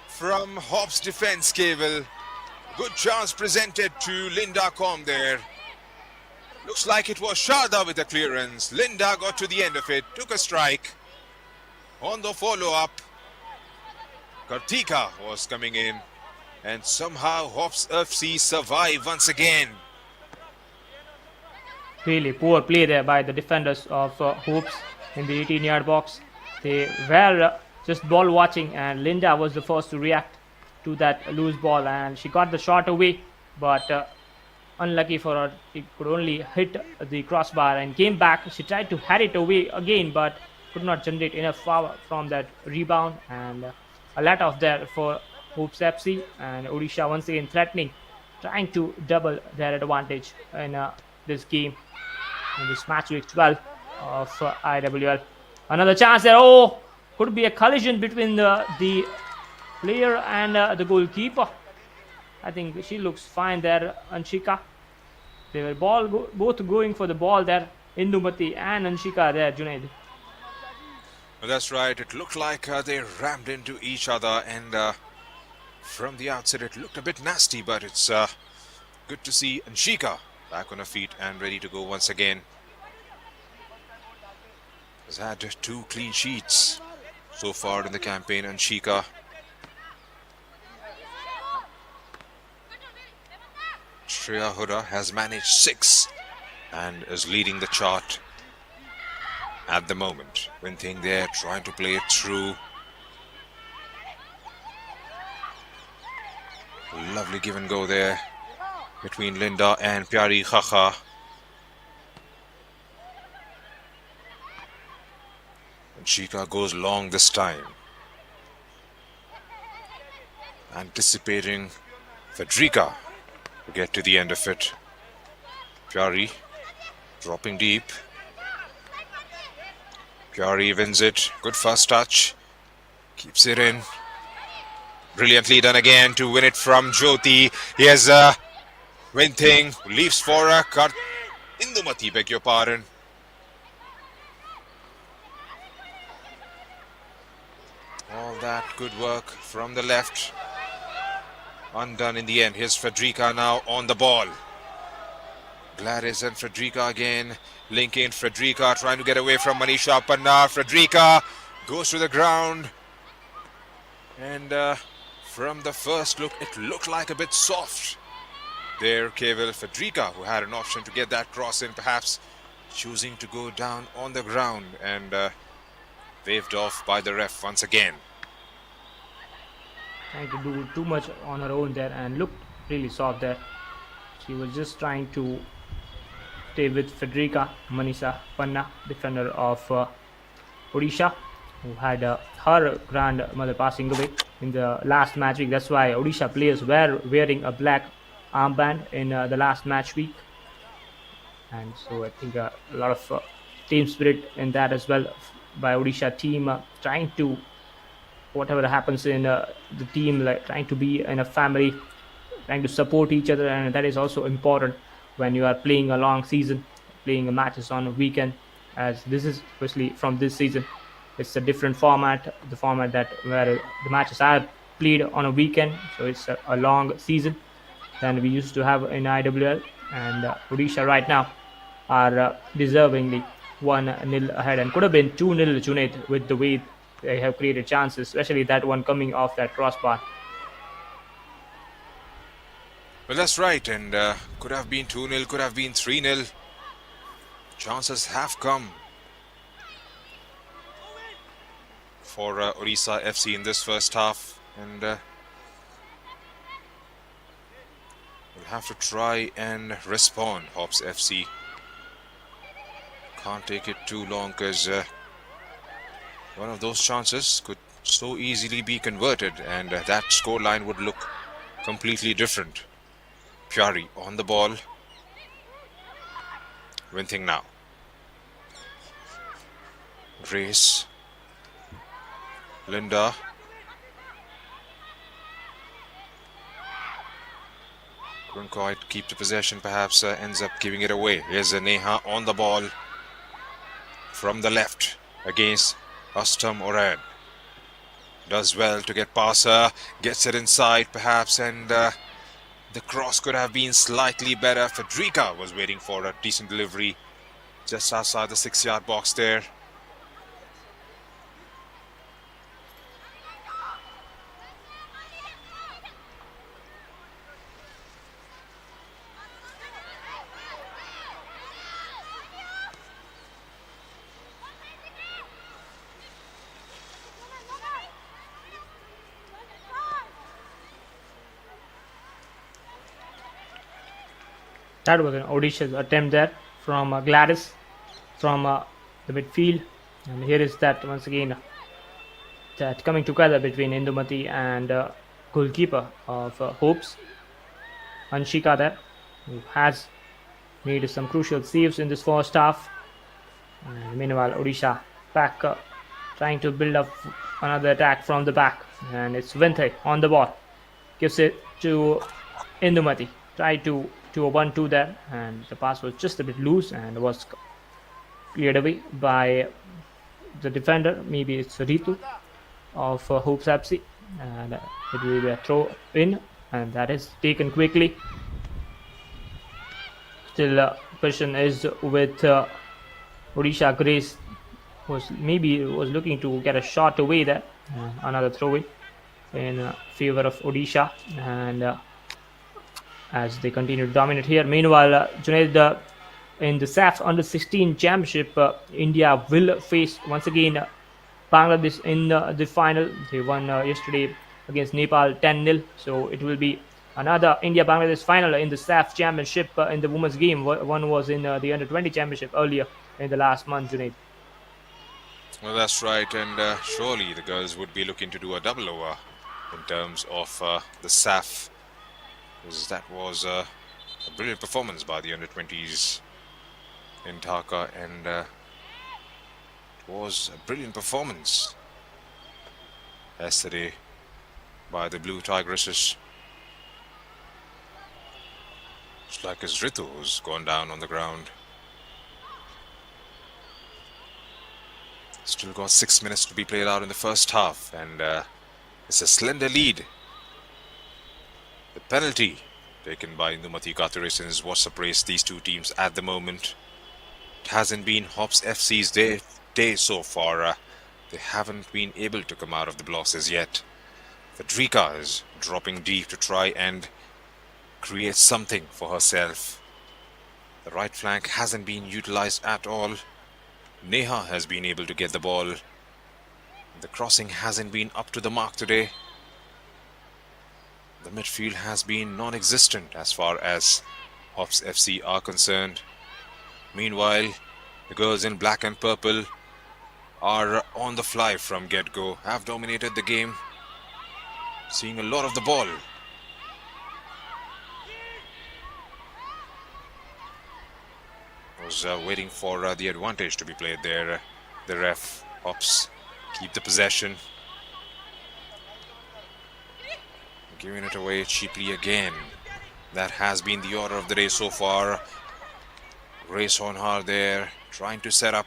from Hops defense cable. Good chance presented to Linda Combe there. Looks like it was Sharda with the clearance. Linda got to the end of it, took a strike. On the follow-up, Kartika was coming in. And somehow Hops FC survive once again. Really poor play there by the defenders of Hoops in the 18-yard box. They were just ball watching, and Linda was the first to react to that loose ball, and she got the shot away, but unlucky for her, she could only hit the crossbar and came back. She tried to head it away again, but could not generate enough power from that rebound, and a let off there for Hoops FC, and Odisha once again threatening, trying to double their advantage in this game, in this match week 12 of IWL. Another chance there. Oh, could be a collision between the player and the goalkeeper. I think she looks fine there, Anshika. They were both going for the ball there, Indumati and Anshika there, Junaid. Well, that's right. It looked like they rammed into each other, and from the outset it looked a bit nasty, but it's good to see Anshika back on her feet and ready to go once again. Has had 2 clean sheets so far in the campaign, Anshika. Shreya Huda has managed 6 and is leading the chart at the moment. Winthing there trying to play it through. Lovely give and go there between Linda and Pyari Khakha. Anshika goes long this time. Anticipating Federica to get to the end of it. Pyari dropping deep. Pyari wins it. Good first touch. Keeps it in. Brilliantly done again to win it from Jyoti. Here's Winthing. Leaves for Indumati, beg your pardon. All that good work from the left. Undone in the end. Here's Frederica now on the ball. Gladys and Frederica again. Linking Frederica trying to get away from Manisha Panna. Frederica goes to the ground. And from the first look, it looked like a bit soft. There, Keval Frederica, who had an option to get that cross in, perhaps choosing to go down on the ground and waved off by the ref once again. Trying to do too much on her own there and looked really soft there. She was just trying to stay with Federica Manisha Panna, defender of Odisha, who had her grandmother passing away in the last match week. That's why Odisha players were wearing a black armband in the last match week. And so I think a lot of team spirit in that as well by Odisha team, trying to, whatever happens in the team, like trying to be in a family, trying to support each other, and that is also important when you are playing a long season, playing matches on a weekend, as this is especially from this season. It's a different format, the format that where the matches are played on a weekend, so it's a long season than we used to have in IWL. And Odisha right now are deservingly 1-0 ahead, and could have been 2-0 Junaid with the way they have created chances, especially that one coming off that crossbar. Well, that's right, and could have been 2-0, could have been 3-0. Chances have come for Odisha FC in this first half, and we'll have to try and respond. Hops FC can't take it too long, because one of those chances could so easily be converted, and that scoreline would look completely different. Pyari on the ball. Winting now. Grace. Linda. Couldn't quite keep the possession, perhaps ends up giving it away. Here's Neha on the ball from the left against Astam Oran. Does well to get past her, gets it inside perhaps, and the cross could have been slightly better. Federica was waiting for a decent delivery just outside the 6-yard box there. That was an Odisha attempt there from Gladys from the midfield. And here is that once again that coming together between Indumati and goalkeeper of HOPS, Anshika there, who has made some crucial saves in this first half. And meanwhile, Odisha back trying to build up another attack from the back. And it's Vinthe on the ball. Gives it to Indumati. Tried to a 1-2 there, and the pass was just a bit loose and was cleared away by the defender. Maybe it's Ritu of HOPS FC, and it will be a throw in, and that is taken quickly. Still, question is with Odisha. Grace was looking to get a shot away there. Another throw in favor of Odisha, and as they continue to dominate here. Meanwhile, Junaid, in the SAF Under-16 Championship, India will face once again Bangladesh in the final. They won yesterday against Nepal 10-0. So it will be another India-Bangladesh final in the SAF Championship in the women's game. One was in the Under-20 Championship earlier in the last month, Junaid. Well, that's right, and surely the girls would be looking to do a double over in terms of the SAF. That was a brilliant performance by the under-20s in Dhaka, and it was a brilliant performance yesterday by the Blue Tigresses. It's like as Ritu who's gone down on the ground. Still got 6 minutes to be played out in the first half, and it's a slender lead. The penalty taken by Indumati Kathuresan is what separates these two teams at the moment. It hasn't been HOPS FC's day so far. They haven't been able to come out of the blocks as yet. Federica is dropping deep to try and create something for herself. The right flank hasn't been utilized at all. Neha has been able to get the ball. The crossing hasn't been up to the mark today. The midfield has been non-existent as far as HOPS FC are concerned. Meanwhile, the girls in black and purple are on the fly from get-go, have dominated the game, seeing a lot of the ball. Was waiting for the advantage to be played there. The ref, HOPS, keep the possession. Giving it away cheaply again. That has been the order of the day so far. Grace Honhar there, trying to set up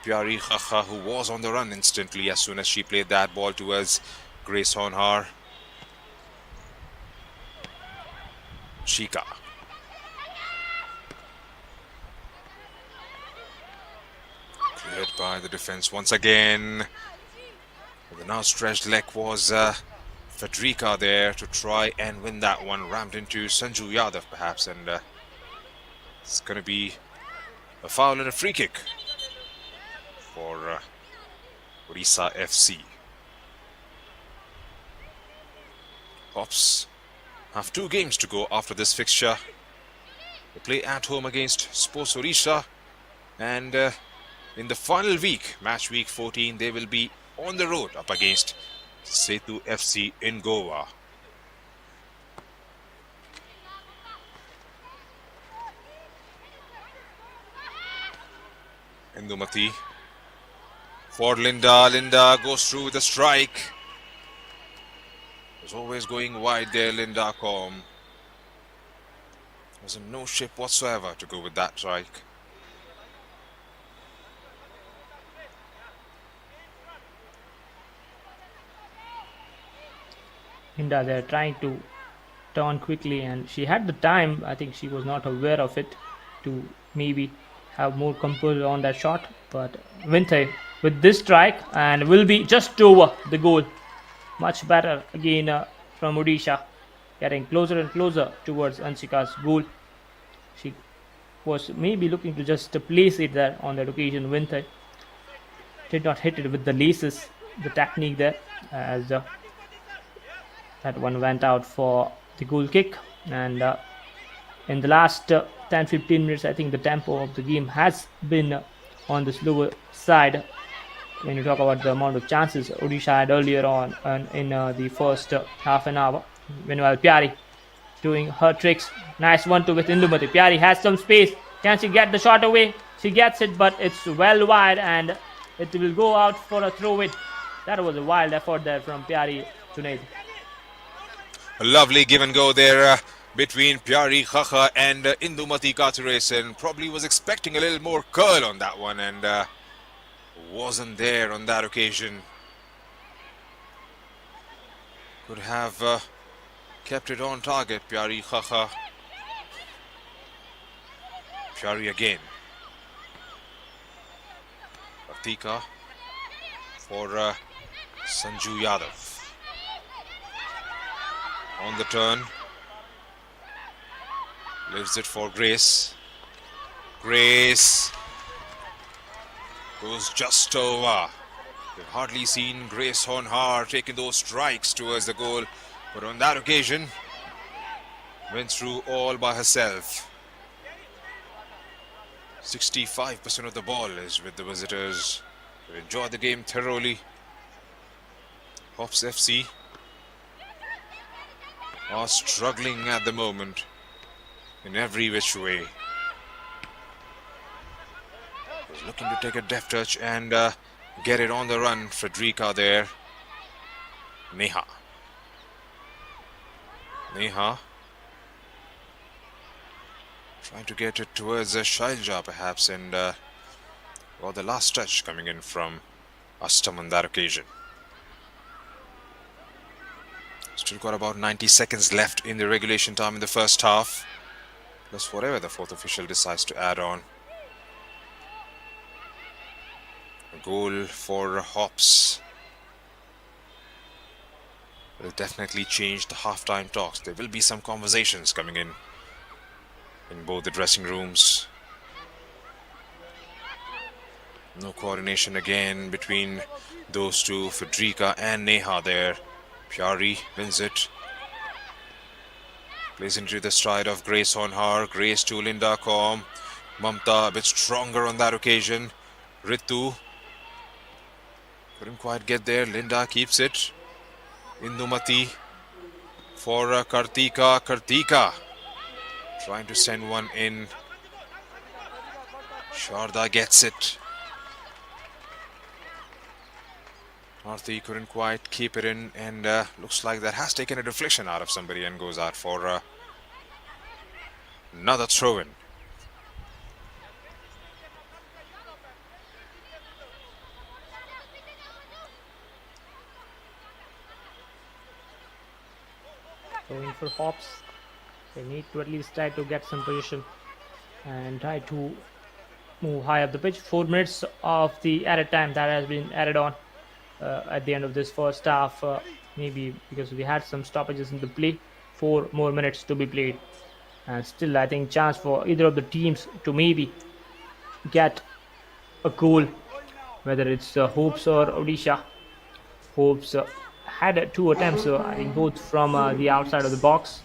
Pyari Khacha, who was on the run instantly as soon as she played that ball towards Grace Honhar. Chika. Cleared by the defense once again. The now stretched leg was Federica there to try and win that one. Rammed into Sanju Yadav perhaps, and it's going to be a foul and a free kick for Odisha FC. HOPS have 2 games to go after this fixture. They play at home against Sports Odisha, and in the final week, match week 14, they will be on the road up against Setu FC in Goa. Indumati for Linda. Linda goes through with a strike. Was always going wide there, Linda Com. Was in no shape whatsoever to go with that strike. India, they're trying to turn quickly, and she had the time. I think she was not aware of it to maybe have more composure on that shot. But Vinte with this strike and will be just over the goal. Much better again from Odisha, getting closer and closer towards Anshika's goal. She was maybe looking to just place it there on that occasion. Vinte did not hit it with the laces, the technique there, as that one went out for the goal kick. And in the last 10-15 minutes, I think the tempo of the game has been on the slower side. When you talk about the amount of chances Odisha had earlier on in the first half an hour. Meanwhile, Pyari doing her tricks. Nice 1-2 with Indumati. Pyari has some space. Can she get the shot away? She gets it, but it's well wide and it will go out for a throw-in. That was a wild effort there from Pyari Junaid. A lovely give and go there between Pyari Khakha and Indumati Katuresan. Probably was expecting a little more curl on that one and wasn't there on that occasion. Could have kept it on target, Pyari Khakha. Pyari again. Pratika for Sanju Yadav. On the turn. Leaves it for Grace. Grace goes just over. We've hardly seen Grace Honhar taking those strikes towards the goal, but on that occasion, went through all by herself. 65% of the ball is with the visitors. They enjoy the game thoroughly. HOPS FC are struggling at the moment in every which way. Was looking to take a deft touch and get it on the run. Frederica there. Neha trying to get it towards Shailja perhaps, and well, the last touch coming in from Astam on that occasion. Still got about 90 seconds left in the regulation time in the first half, plus whatever the fourth official decides to add on. A goal for HOPS will definitely change the halftime talks. There will be some conversations coming in both the dressing rooms. No coordination again between those two, Federica and Neha there. Pyari wins it. Plays into the stride of Grace Honhar. Grace to Linda Com. Mamta a bit stronger on that occasion. Ritu couldn't quite get there. Linda keeps it. Indumati for Kartika. Kartika trying to send one in. Sharda gets it. Arthi couldn't quite keep it in, and looks like that has taken a deflection out of somebody and goes out for another throw-in. Going for HOPS. They need to at least try to get some position and try to move high up the pitch. 4 minutes of the added time that has been added on at the end of this first half, maybe because we had some stoppages in the play. 4 more minutes to be played, and still I think chance for either of the teams to maybe get a goal, whether it's HOPS or Odisha. HOPS had 2 attempts, I think both from the outside of the box,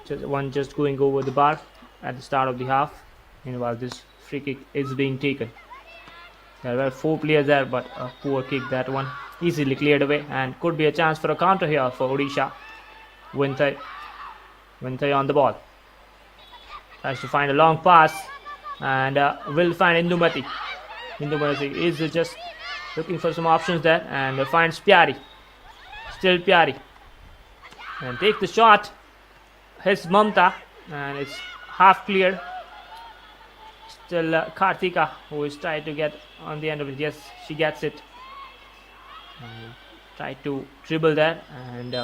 one just going over the bar at the start of the half. Meanwhile, this free kick is being taken. There were 4 players there, but a poor kick that one. easily cleared away, and could be a chance for a counter here for Odisha. Winthai on the ball. Tries to find a long pass and will find Indumati. Indumati is just looking for some options there and finds Pyari. Still Pyari. And take the shot. His Mamta, and it's half cleared. Still Karthika, who is trying to get on the end of it. Yes, she gets it. Try to dribble there, and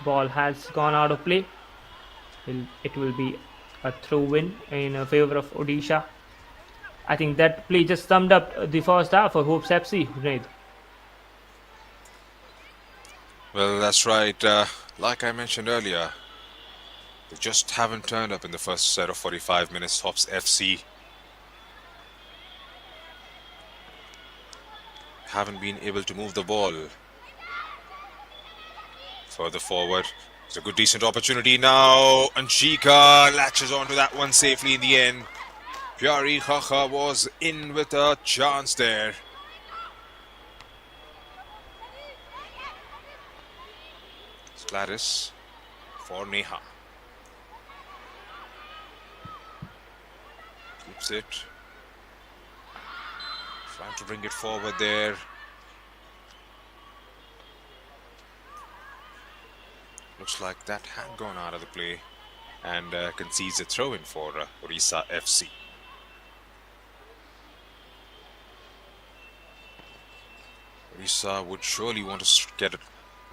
ball has gone out of play. It will be a throw-in in favor of Odisha. I think that play just summed up the first half for HOPS FC, Junaid. Well, that's right. Like I mentioned earlier, they just haven't turned up in the first set of 45 minutes. HOPS FC haven't been able to move the ball further forward. It's a good, decent opportunity now. Anshika latches onto that one safely in the end. Pyari Khacha was in with a chance there. It's Gladys for Neha. Keeps it. Trying to bring it forward there. Looks like that had gone out of the play and concedes a throw-in for Odisha FC. Odisha would surely want to get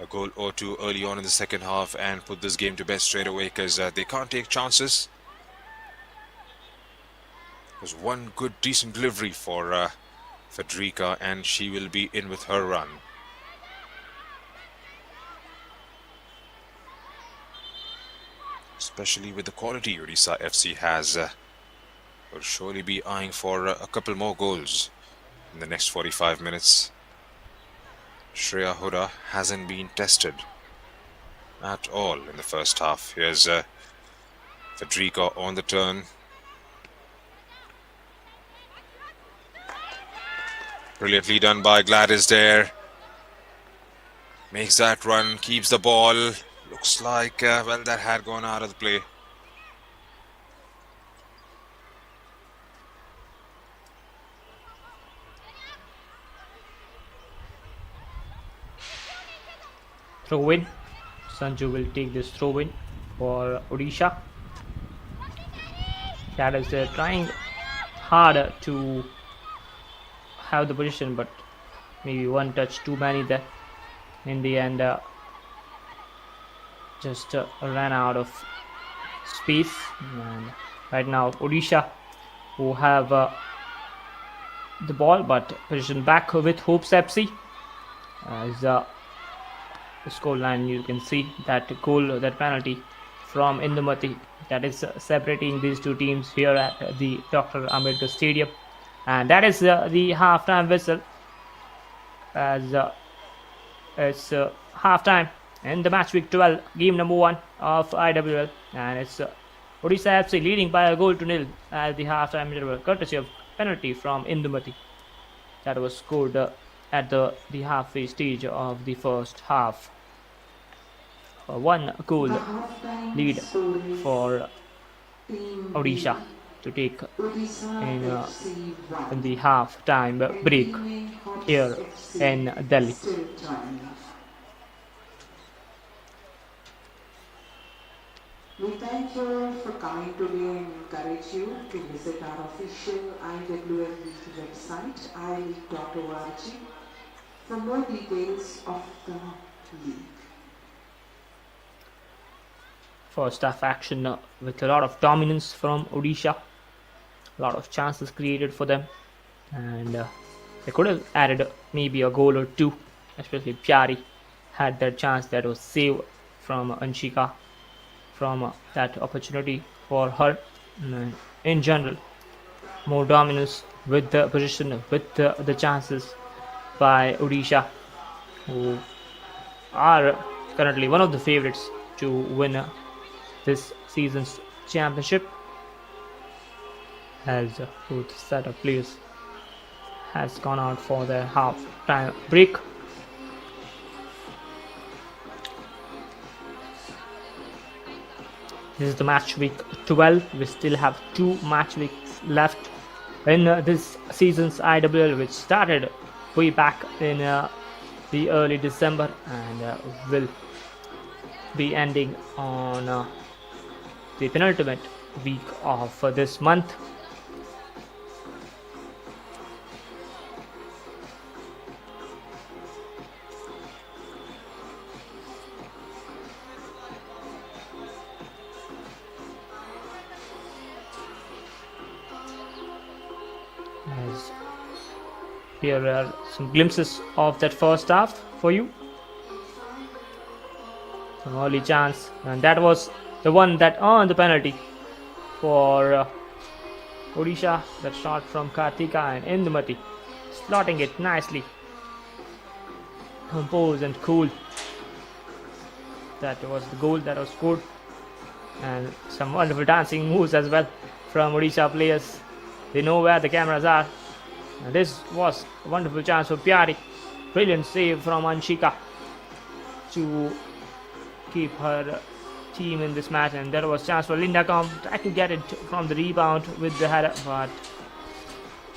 a goal or two early on in the second half and put this game to bed straight away, because they can't take chances. There's one good, decent delivery for Federica, and she will be in with her run. Especially with the quality Odisha FC has, will surely be eyeing for a couple more goals in the next 45 minutes. Shreya Huda hasn't been tested at all in the first half. Here's Federica on the turn. Brilliantly done by Gladys there. Makes that run, keeps the ball. Looks like, well, that had gone out of the play. Throw-in. Sanju will take this throw-in for Odisha. That is trying harder to have the position, but maybe one touch too many there. In the end, just ran out of space. And right now, Odisha, who have the ball, but position back with HOPS FC. As the score line, you can see that goal, that penalty from Indumati, that is separating these two teams here at the Dr. Ambedkar Stadium. And that is the half-time whistle, as it's half-time in the match week 12, game number 1 of IWL, and it's Odisha FC leading by a goal to nil at the half-time interval, courtesy of penalty from Indumati that was scored at the halfway stage of the first half. One goal lead for Odisha to take in the half-time break here in Delhi. We thank you all for coming today and encourage you to visit our official IWL website, ileague.org, for more details of the league. First half action with a lot of dominance from Odisha, a lot of chances created for them, and they could have added maybe a goal or two, especially Pyari had that chance that was saved from Anshika from that opportunity for her. In general, more dominance with the position, with the chances by Odisha, who are currently one of the favorites to win this season's championship, as both set of players has gone out for their half-time break. This is the match week 12. We still have 2 match weeks left in this season's IWL, which started way back in the early December and will be ending on the penultimate week of this month. As here are some glimpses of that first half for you. Some early chance, and that was the one that earned the penalty for Odisha. That shot from Kartika and Indumati, slotting it nicely, composed and cool. That was the goal that was scored, and some wonderful dancing moves as well from Odisha players. They know where the cameras are. And this was a wonderful chance for Pyari. Brilliant save from Anshika to keep her team in this match. And there was chance for Linda Comp, tried to get it from the rebound with the header, but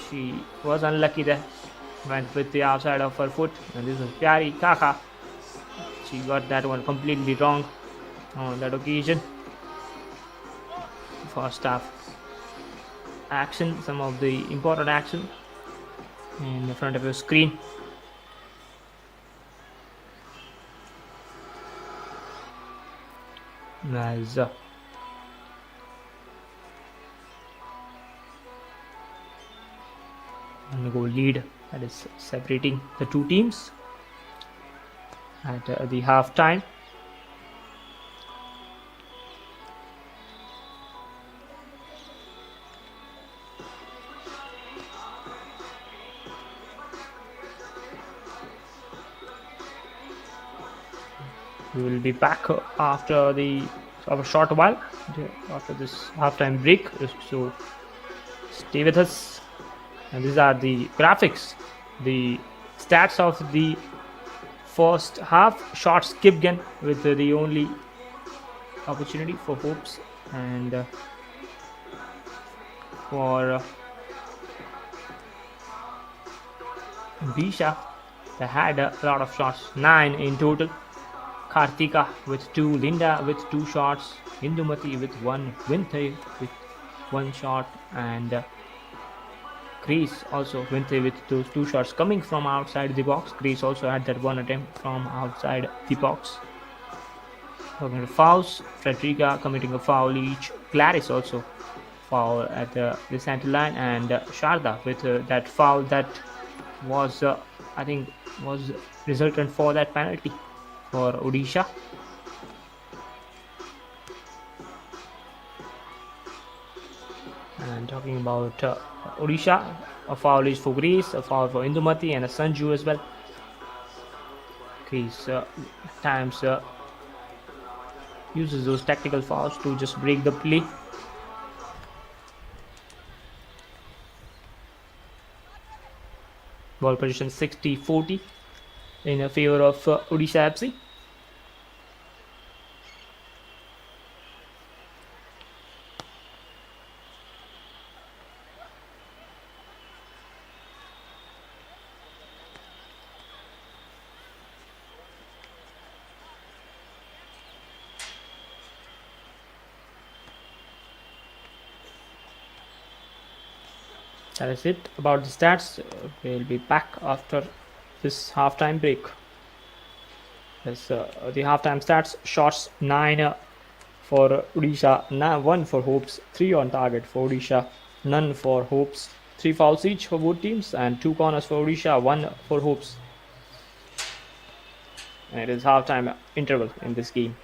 she was unlucky there. Went with the outside of her foot. And this is Pyari Kaka. She got that one completely wrong on that occasion. First half action, some of the important action in the front of your screen. As and the goal lead that is separating the two teams at the half time. We will be back after a short while after this halftime break, so stay with us. And these are the graphics, the stats of the first half. Shots Kipgen with the only opportunity for Hopes, and for Bisha, they had a lot of shots, 9 in total. Kartika with 2, Linda with 2 shots, Indumati with 1, Vinthe with 1 shot, and Grace also, Vinthe with those 2 shots coming from outside the box. Grace also had that 1 attempt from outside the box. Talking to fouls, Frederica committing a foul each, Clarice also foul at the center line, and Sharda with that foul that was I think was resultant for that penalty for Odisha. And talking about Odisha, a foul is for Grace, a foul for Indumati, and a Sanju as well. Grace times uses those tactical fouls to just break the play. Ball position 60-40 in favor of Odisha FC. That is it about the stats. We'll be back after this halftime break. Yes, the halftime stats: shots 9 for Odisha, 1 for Hopes, 3 on target for Odisha, none for Hopes, 3 fouls each for both teams, and 2 corners for Odisha, 1 for Hopes. And it is halftime interval in this game.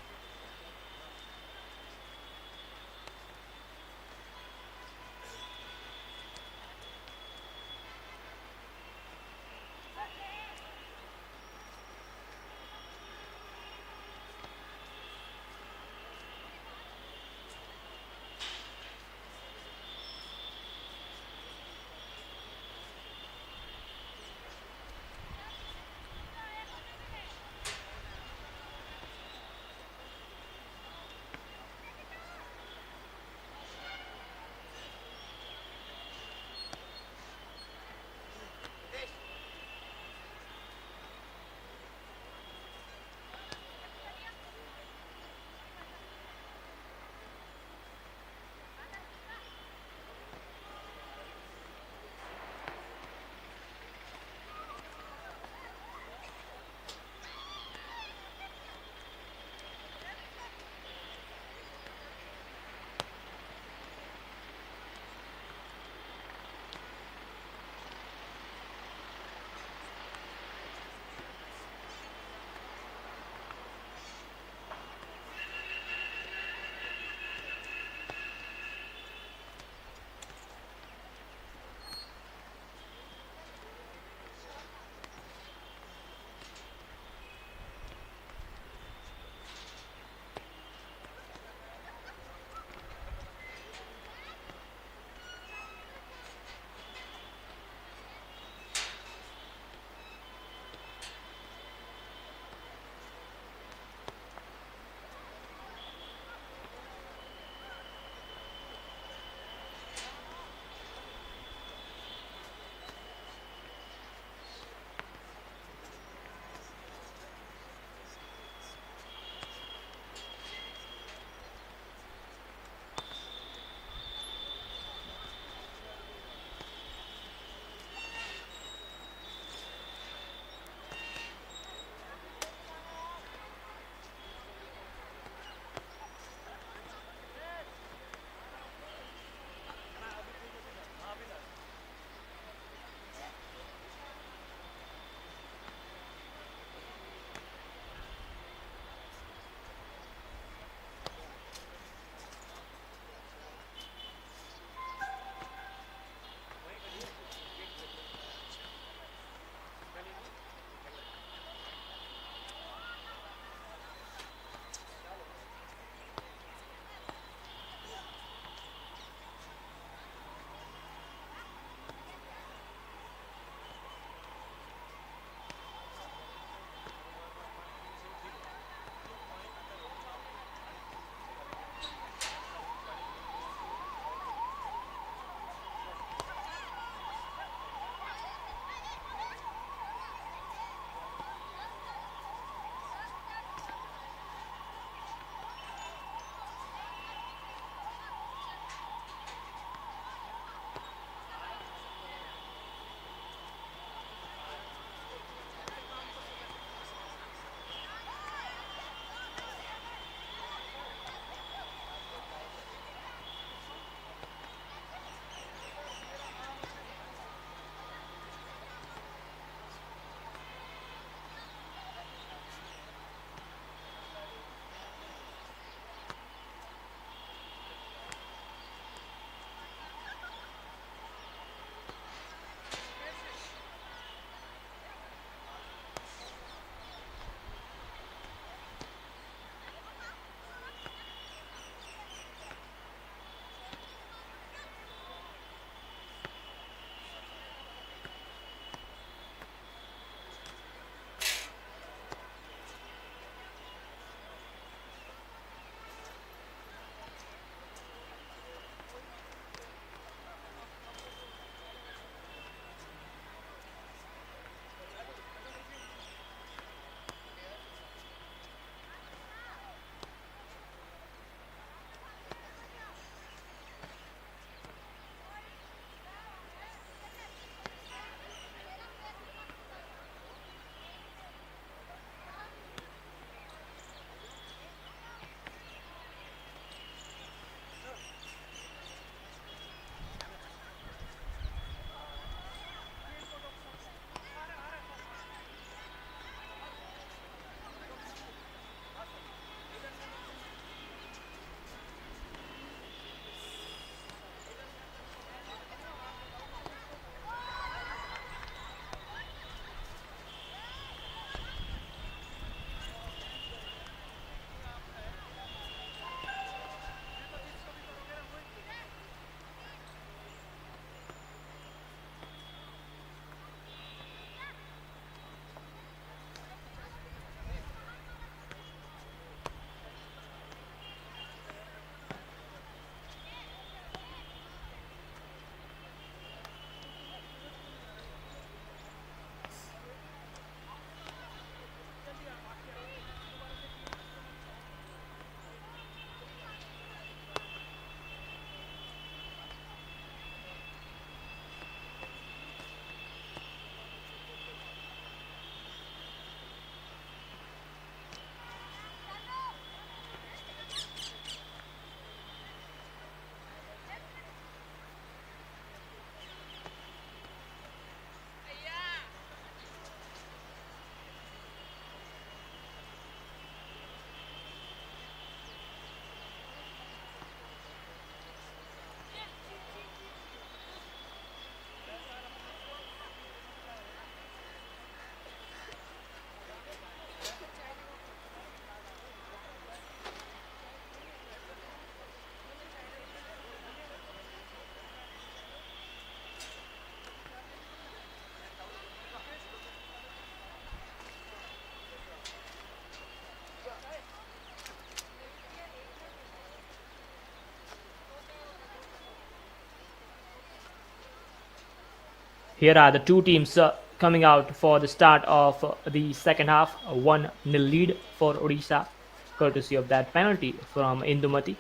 Here are the two teams coming out for the start of the second half. A 1-0 lead for Odisha, courtesy of that penalty from Indumati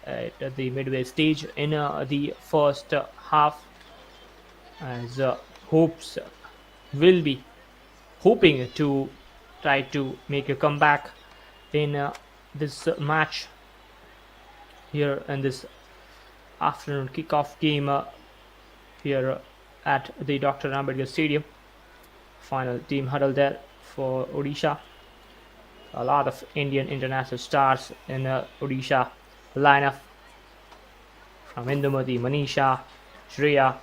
at the midway stage in the first half, as hopes will be hoping to try to make a comeback in this match here in this afternoon kickoff game here at the Dr. Ambedkar Stadium. Final team huddle there for Odisha. A lot of Indian international stars in Odisha lineup, from Indumati, Manisha, Shreya,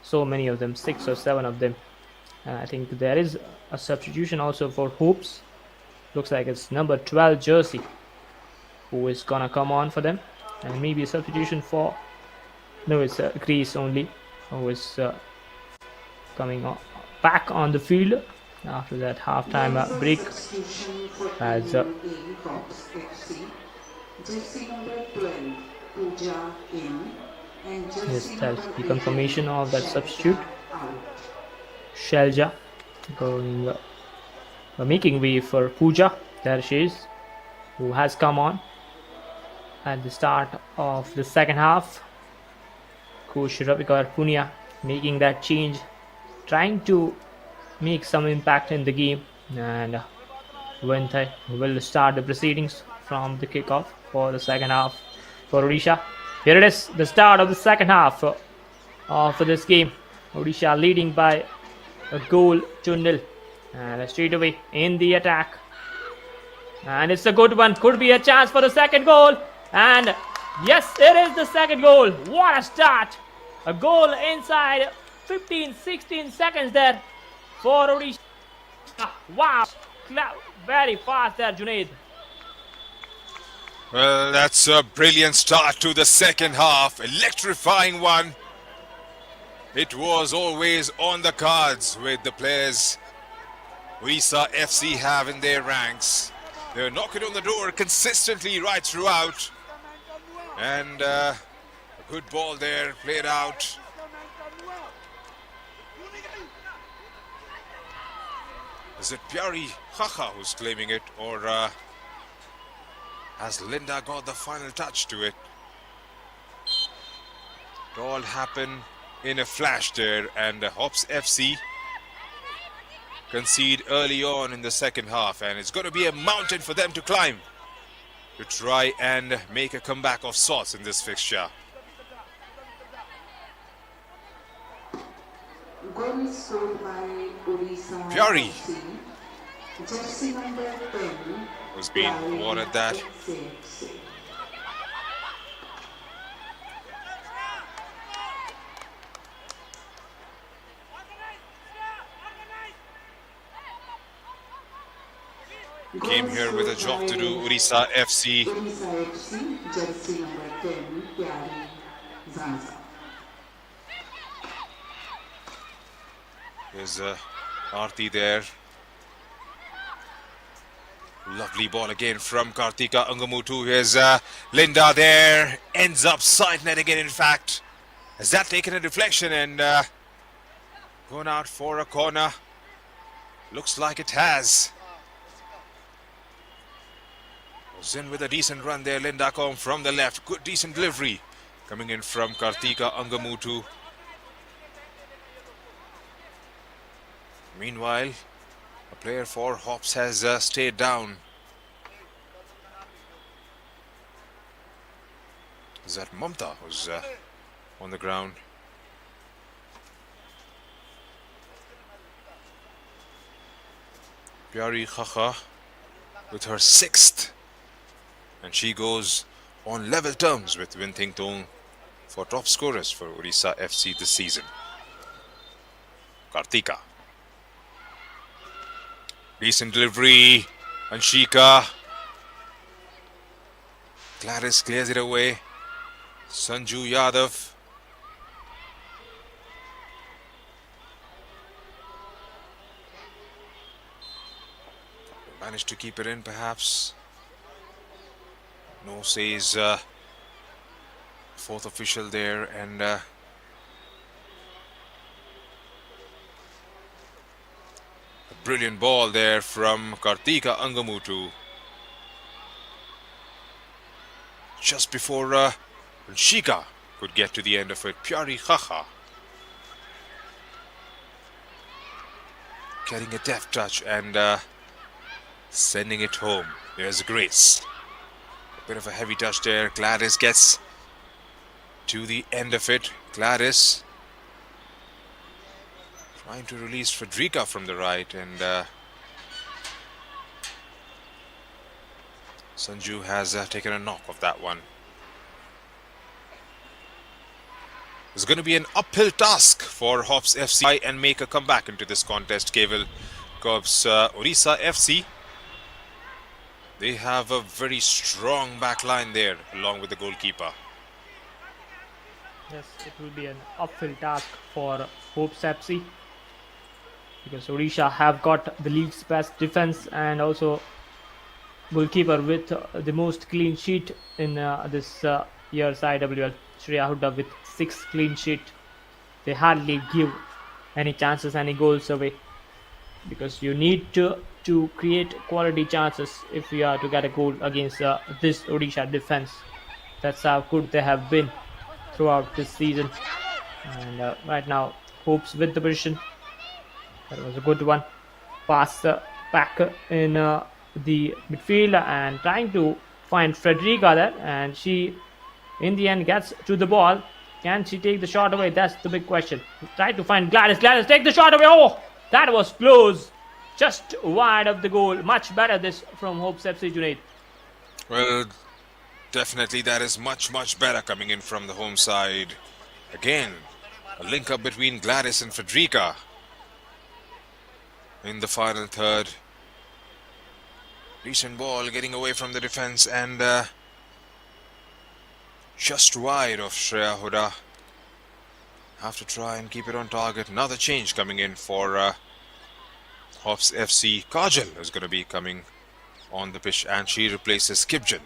so many of them, 6 or 7 of them. And I think there is a substitution also for Hoops. Looks like it's number 12 jersey who is gonna come on for them, and maybe a substitution for, no, it's Greece only who is coming back on the field after that halftime break, as HOPS FC, jersey number 12, Pooja in, and yes, jersey that's number the 11, confirmation of that substitute. Shelja out. Shelja going making way for Pooja. There she is, who has come on at the start of the second half. Coach Ravikar Punia making that change, trying to make some impact in the game, and Venthay will start the proceedings from the kickoff for the second half for Odisha. Here it is, the start of the second half of this game. Odisha leading by a goal to nil, and straight away in the attack, and it's a good one. Could be a chance for the second goal, and yes, it is the second goal. What a start! A goal inside 15-16 seconds there for Odisha. Wow, very fast there, Junaid. Well, that's a brilliant start to the second half. Electrifying one. It was always on the cards with the players Odisha FC have in their ranks. They're knocking on the door consistently right throughout. And a good ball there played out. Is it Pyari Khacha who's claiming it, or has Linda got the final touch to it? It all happened in a flash there, and HOPS FC concede early on in the second half, and it's going to be a mountain for them to climb to try and make a comeback of sorts in this fixture. Goal is scored by Odisha Pyari, FC, jersey number 10, who's been awarded that. FC. Came here with a job to do, Odisha FC. Odisha FC, jersey number 10, Pyari Zaza. There's Aarti there. Lovely ball again from Kartika Angamutu. Here's Linda there. Ends up side net again, in fact. Has that taken a deflection and gone out for a corner? Looks like it has. Was in with a decent run there. Linda Kom from the left. Good, decent delivery coming in from Kartika Angamutu. Meanwhile, a player for HOPS has stayed down. Is that Mamta who's on the ground? Pyari Khacha with her 6th, and she goes on level terms with Winting Tong for top scorers for Odisha FC this season. Kartika. Decent delivery. Anshika. Gladys clears it away. Sanju Yadav. Managed to keep it in, perhaps. No, says fourth official there, and brilliant ball there from Kartika Angamutu. Just before Shika could get to the end of it, Pyari Khaha getting a deft touch and sending it home. There's Grace. A bit of a heavy touch there. Gladys gets to the end of it. Gladys trying to release Fredrika from the right, and Sanju has taken a knock of that one. It's going to be an uphill task for HOPS FC and make a comeback into this contest. Keval Cubs Odisha FC. They have a very strong back line there along with the goalkeeper. Yes, it will be an uphill task for HOPS FC because Odisha have got the league's best defense and also goalkeeper with the most clean sheet in this year's IWL. Shreya Hooda with 6 clean sheet. They hardly give any chances, any goals away because you need to create quality chances if you are to get a goal against this Odisha defense. That's how good they have been throughout this season. And right now, HOPS with the position. That was a good one. Pass back in the midfield and trying to find Fredrika there, and she in the end gets to the ball. Can she take the shot away? That's the big question. Try to find Gladys. Gladys, take the shot away. Oh, that was close. Just wide of the goal. Much better this from HOPS FC, Junaid. Well, definitely that is much better coming in from the home side. Again, a link up between Gladys and Fredrika in the final third. Decent ball getting away from the defense and just wide of Shreya Hooda. Have to try and keep it on target. Another change coming in for HOPS FC. Kajal is going to be coming on the pitch and she replaces Kibjan.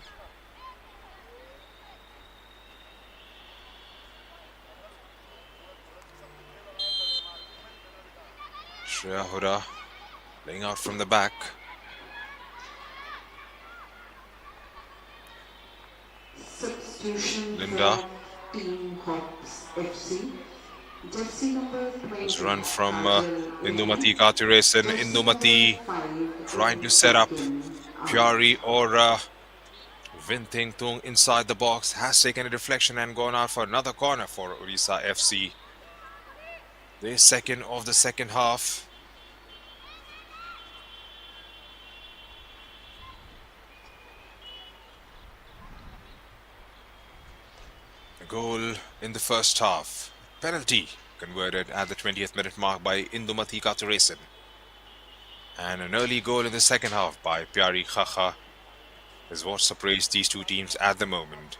Shreya Hooda laying out from the back. Substitution Linda. from Team HOPS FC. Jersey number 20. It's run from Indumati Kathiresan. Indumati trying to set up Pyari or Vinting Tung inside the box. Has taken a deflection and gone out for another corner for Odisha FC. The second of the second half. A goal in the first half. Penalty converted at the 20th minute mark by Indumati Kathiresan. And an early goal in the second half by Pyari Khaha is what separates these two teams at the moment.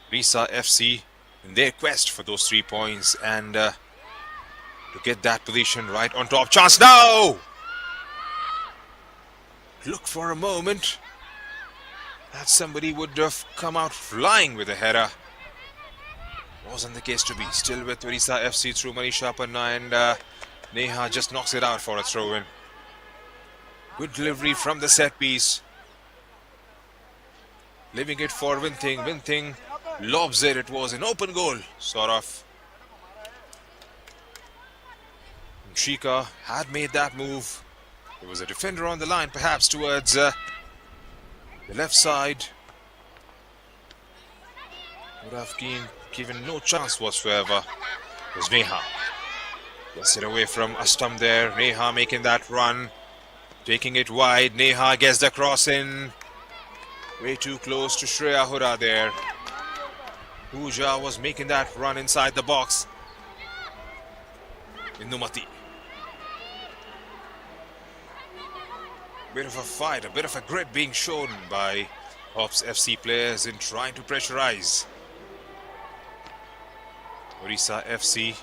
Odisha FC in their quest for those 3 points and to get that position right on top. Chance now! Look for a moment that somebody would have come out flying with a header. Wasn't the case to be. Still with Odisha FC through Manisha Panna and Neha just knocks it out for a throw-in. Good delivery from the set piece. Leaving it for Vinting. Vinting lobs it. It was an open goal, sort of. Shika had made that move. There was a defender on the line, perhaps towards the left side. Would have given no chance whatsoever. It was Neha. Gets it away from Astam there. Neha making that run. Taking it wide. Neha gets the cross in. Way too close to Shreya Hooda there. Pooja was making that run inside the box. Indumati. Bit of a fight, a bit of a grit being shown by HOPS FC players in trying to pressurize Odisha FC.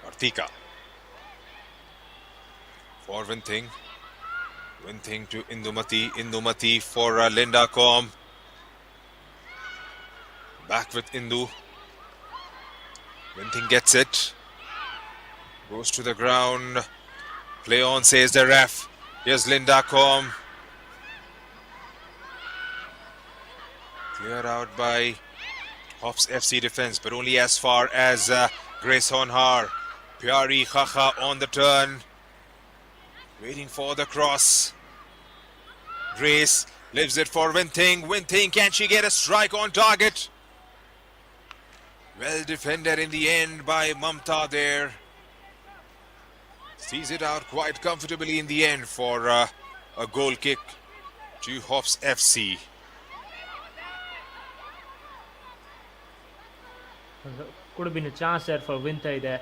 Artika for Vinting. Vinting to Indumati. Indumati for Linda Com. Back with Indu. Winting gets it. Goes to the ground. Play on, says the ref. Here's Linda Com. Cleared out by Hops FC defense, but only as far as Grace Honhar. Pyari Khacha on the turn. Waiting for the cross. Grace lives it for Winting. Winting, can she get a strike on target? Well defended in the end by Mamta there. Sees it out quite comfortably in the end for a goal kick to Hops FC. Could have been a chance there for Winter there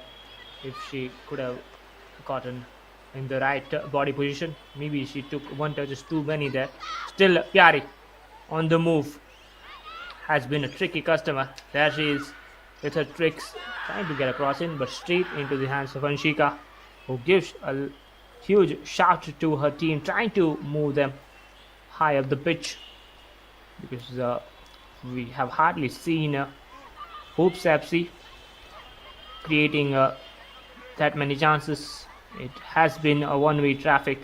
if she could have gotten in the right body position. Maybe she took one touches too many there. Still, Pyari on the move has been a tricky customer. There she is with her tricks, trying to get a cross in, but straight into the hands of Anshika, who gives a huge shout to her team, trying to move them high up the pitch, because we have hardly seen HOPS FC creating that many chances. It has been a one-way traffic,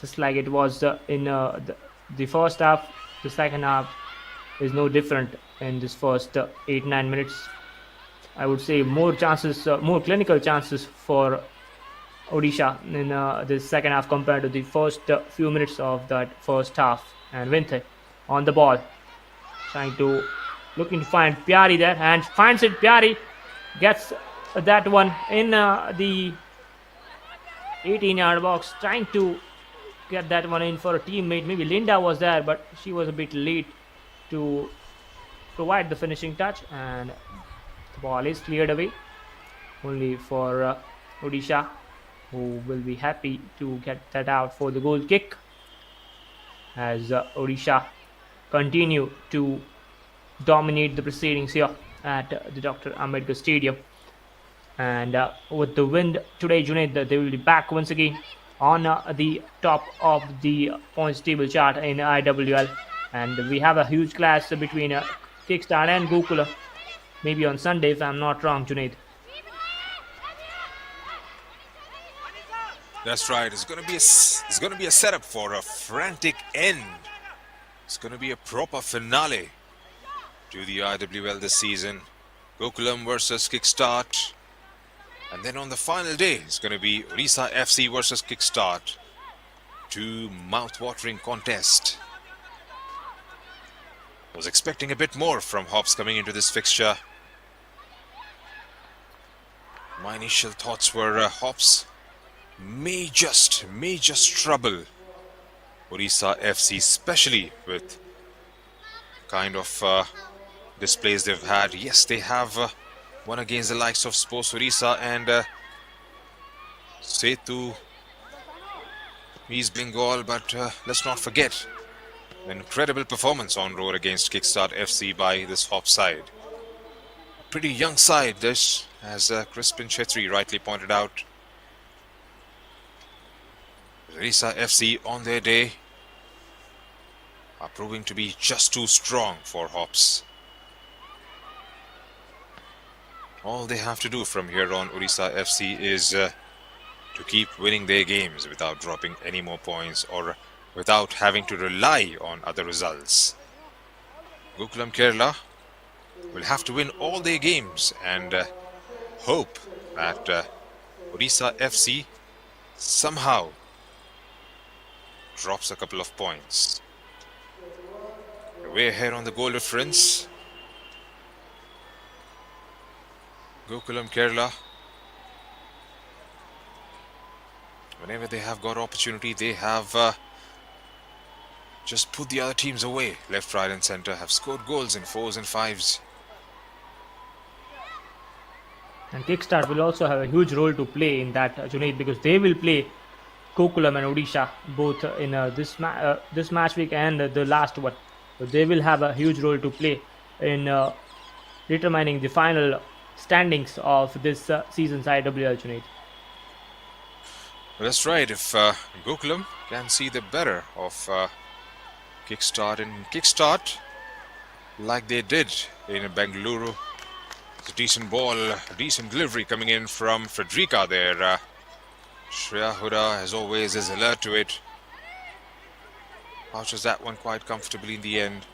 just like it was in the first half. The second half is no different in this first 8-9 minutes. I would say more chances, more clinical chances for Odisha in the second half compared to the first few minutes of that first half. And Vinthe on the ball, trying to looking to find Pyari there, and finds it. Pyari gets that one in the 18-yard box, trying to get that one in for a teammate. Maybe Linda was there, but she was a bit late to provide the finishing touch, and the ball is cleared away only for Odisha, who will be happy to get that out for the goal kick as Odisha continue to dominate the proceedings here at the Dr. Ambedkar Stadium. And with the wind today, Junaid, they will be back once again on the top of the points table chart in IWL. And we have a huge clash between Kickstart and Gokula, maybe on Sunday if I'm not wrong, Junaid. That's right. It's gonna be a setup for a frantic end. It's gonna be a proper finale to the IWL this season. Gokulam versus Kickstart. And then on the final day, it's going to be Odisha FC versus Kickstart. Two mouth-watering contest. Was expecting a bit more from Hops coming into this fixture. My initial thoughts were Hops may just trouble Odisha FC, especially with kind of displays they've had. Yes, they have won against the likes of Sports Odisha and Setu East Bengal, but let's not forget an incredible performance on road against Kickstart FC by this Hop side. Pretty young side this, as Crispin Chetri rightly pointed out. Odisha FC on their day are proving to be just too strong for Hops. All they have to do from here on, Odisha FC, is to keep winning their games without dropping any more points or without having to rely on other results. Gokulam Kerala will have to win all their games and hope that Odisha FC somehow drops a couple of points. Way ahead on the goal difference. Gokulam Kerala, whenever they have got opportunity, they have just put the other teams away. Left, right and centre, have scored goals in 4s and 5s. And Kickstart will also have a huge role to play in that, Junaid, because they will play Gokulam and Odisha both in this match week and the last one. So they will have a huge role to play in determining the final standings of this season's IWL, Junaid. Well, that's right. If Gokulam can see the better of Kickstart, like they did in Bengaluru, It's a decent ball, decent delivery coming in from Frederica there. Shreya Huda, as always, is alert to it. Pouches that one quite comfortably in the end.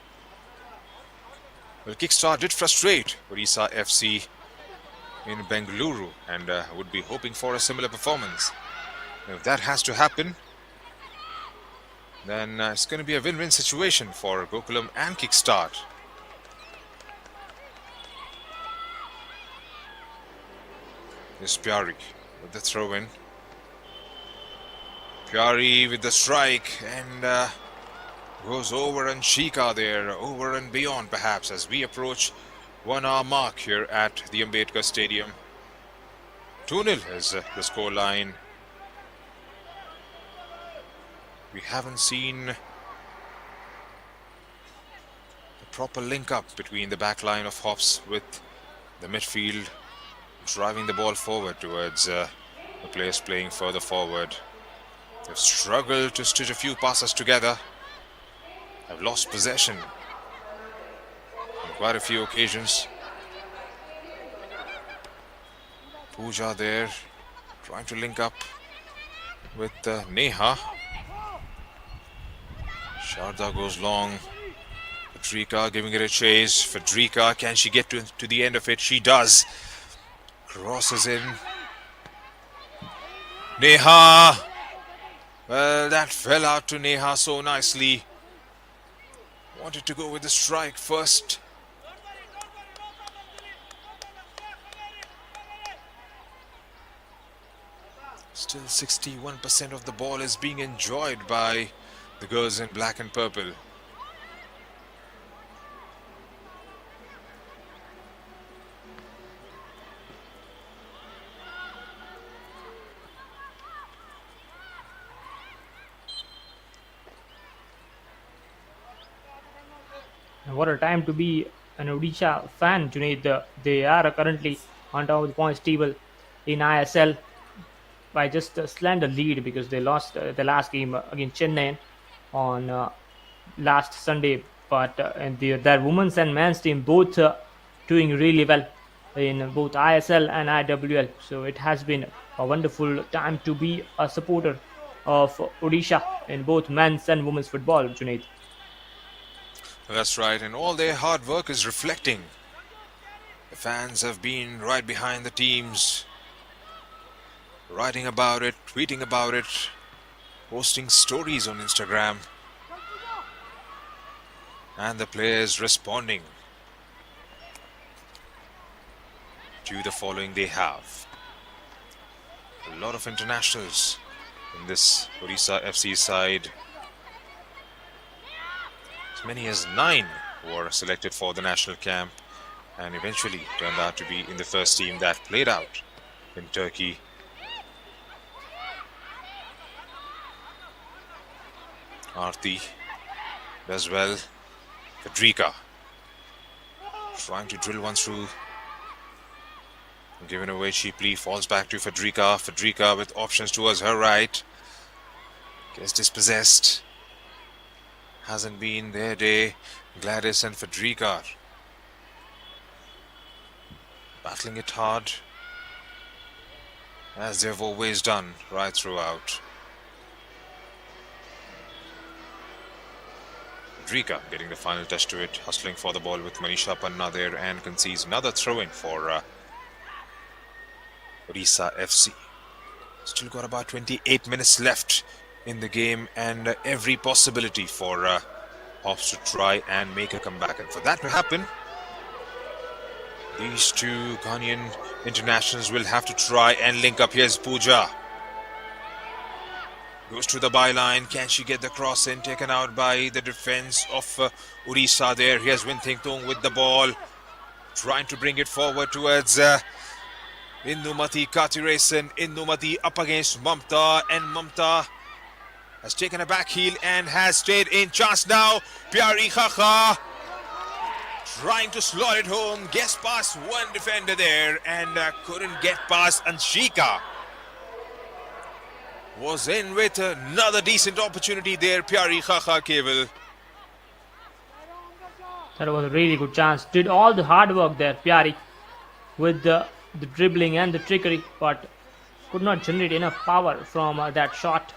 Well, kickstart did frustrate Odisha FC in Bengaluru, and would be hoping for a similar performance. If that has to happen, then it's going to be a win-win situation for Gokulam and Kickstart. Here's Pyari with the throw-in. Pyari with the strike, and goes over and Shika there, over and beyond perhaps, as we approach 1 hour mark here at the Ambedkar Stadium. 2-0 is the score line. We haven't seen the proper link up between the back line of Hops with the midfield driving the ball forward towards the players playing further forward. They've struggled to stitch a few passes together. Have lost possession on quite a few occasions. Pooja there, trying to link up with Neha. Sharda goes long. Federica giving it a chase. Federica, can she get to the end of it? She does. Crosses in. Neha. Well, that fell out to Neha so nicely. Wanted to go with the strike first. Still 61% of the ball is being enjoyed by the girls in black and purple. What a time to be an Odisha fan, Junaid. They are currently on top of the points table in ISL by just a slender lead because they lost the last game against Chennai on last Sunday. But and their women's and men's team both doing really well in both ISL and IWL. So it has been a wonderful time to be a supporter of Odisha in both men's and women's football, Junaid. That's right, and all their hard work is reflecting. The fans have been right behind the teams, writing about it, tweeting about it, posting stories on Instagram, and the players responding to the following they have. A lot of internationals in this Odisha FC side. As many as 9 were selected for the national camp and eventually turned out to be in the first team that played out in Turkey. Aarti does well. Federica trying to drill one through. Given away cheaply, falls back to Federica. Federica with options towards her right. Gets dispossessed. Hasn't been their day. Gladys and Federica battling it hard, as they've always done right throughout. Federica getting the final touch to it, hustling for the ball with Manisha Panna there, and concedes another throw-in for Odisha FC. Still got about 28 minutes left in the game, and every possibility for Hops to try and make a comeback. And for that to happen, these two Ghanaian internationals will have to try and link up. Here's Pooja. Goes to the byline. Can she get the cross in? Taken out by the defense of Odisha there. Here's Winthington with the ball. Trying to bring it forward towards Indumati Katirasan. Indumati up against Mamta, and Mamta has taken a back heel and has stayed in. Chance now. Pyari Khacha trying to slot it home. Gets past one defender there and couldn't get past Anshika. Was in with another decent opportunity there. Pyari Khacha Keval. That was a really good chance. Did all the hard work there, Pyari. with the dribbling and the trickery, but could not generate enough power from that shot.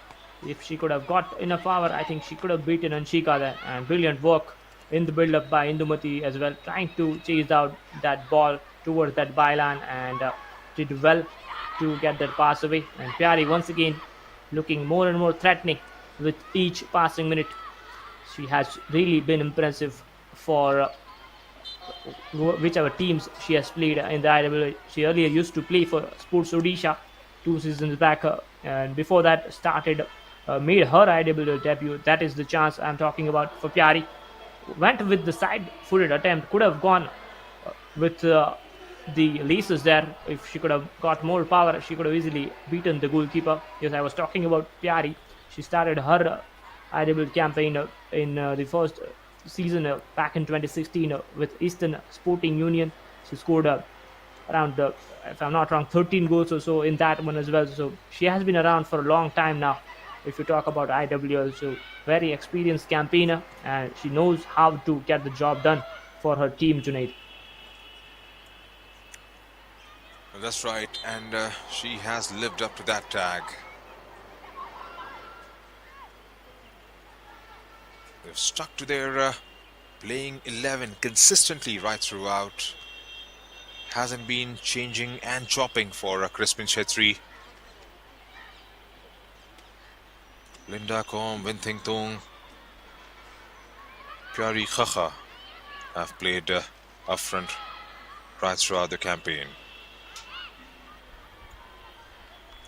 If she could have got enough power, I think she could have beaten Anshika there. And brilliant work in the build-up by Indumati as well, trying to chase out that ball towards that byline, and did well to get that pass away. And Pyari once again looking more and more threatening with each passing minute. She has really been impressive for whichever teams she has played in the IWL. She earlier used to play for Sports Odisha 2 seasons back, and before that started made her IWL debut. That is the chance I'm talking about for Pyari. Went with the side-footed attempt, could have gone with the laces there. If she could have got more power, she could have easily beaten the goalkeeper. Yes, I was talking about Pyari. She started her IWL campaign in the first season back in 2016 with Eastern Sporting Union. She scored around, if I'm not wrong, 13 goals or so in that one as well. So she has been around for a long time now. If you talk about IWL, so very experienced campaigner, and she knows how to get the job done for her team, Junaid. Well, that's right, and she has lived up to that tag. They've stuck to their playing 11 consistently right throughout. Hasn't been changing and chopping for Crispin Chetri. Linda Kom, Winthing Tung, Pyari Khacha have played up front right throughout the campaign.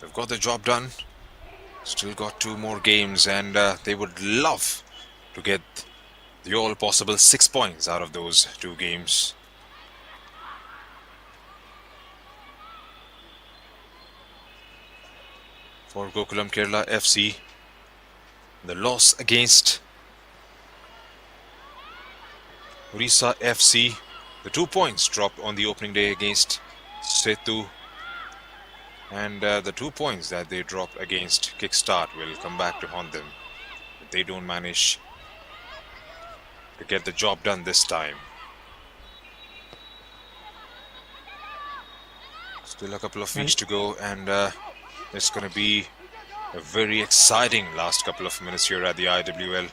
They've got the job done. Still got 2 more games, and they would love to get the all possible 6 points out of those 2 games. For Gokulam Kerala FC, the loss against Odisha FC, the 2 points dropped on the opening day against Setu, and the 2 points that they dropped against Kickstart will come back to haunt them if they don't manage to get the job done this time. Still a couple of weeks to go, and it's going to be a very exciting last couple of minutes here at the IWL.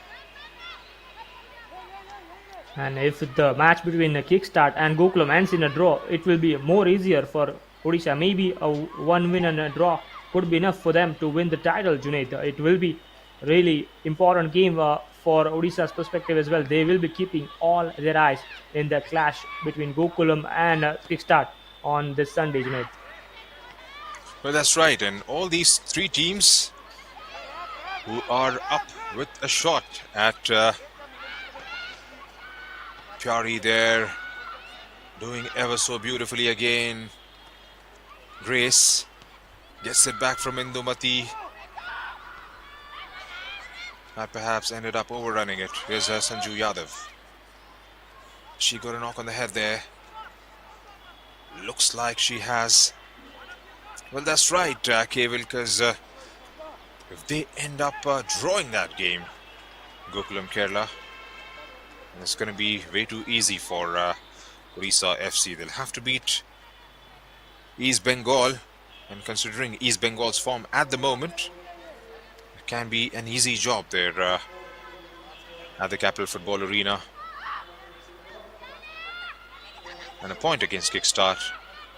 And if the match between Kickstart and Gokulam ends in a draw, it will be more easier for Odisha. Maybe a 1 win and a draw could be enough for them to win the title, Junaid. It will be really important game for Odisha's perspective as well. They will be keeping all their eyes in the clash between Gokulam and Kickstart on this Sunday, Junaid. Well, that's right, and all these 3 teams who are up with a shot at Pyari there, doing ever so beautifully again. Grace gets it back from Indumati. That perhaps ended up overrunning it. Here's Sanju Yadav. She got a knock on the head there. Looks like she has. Well, that's right, Kevil, because if they end up drawing that game, Gokulam Kerala, it's going to be way too easy for Odisha FC. They'll have to beat East Bengal, and considering East Bengal's form at the moment, it can be an easy job there at the Capital Football Arena. And a point against Kickstart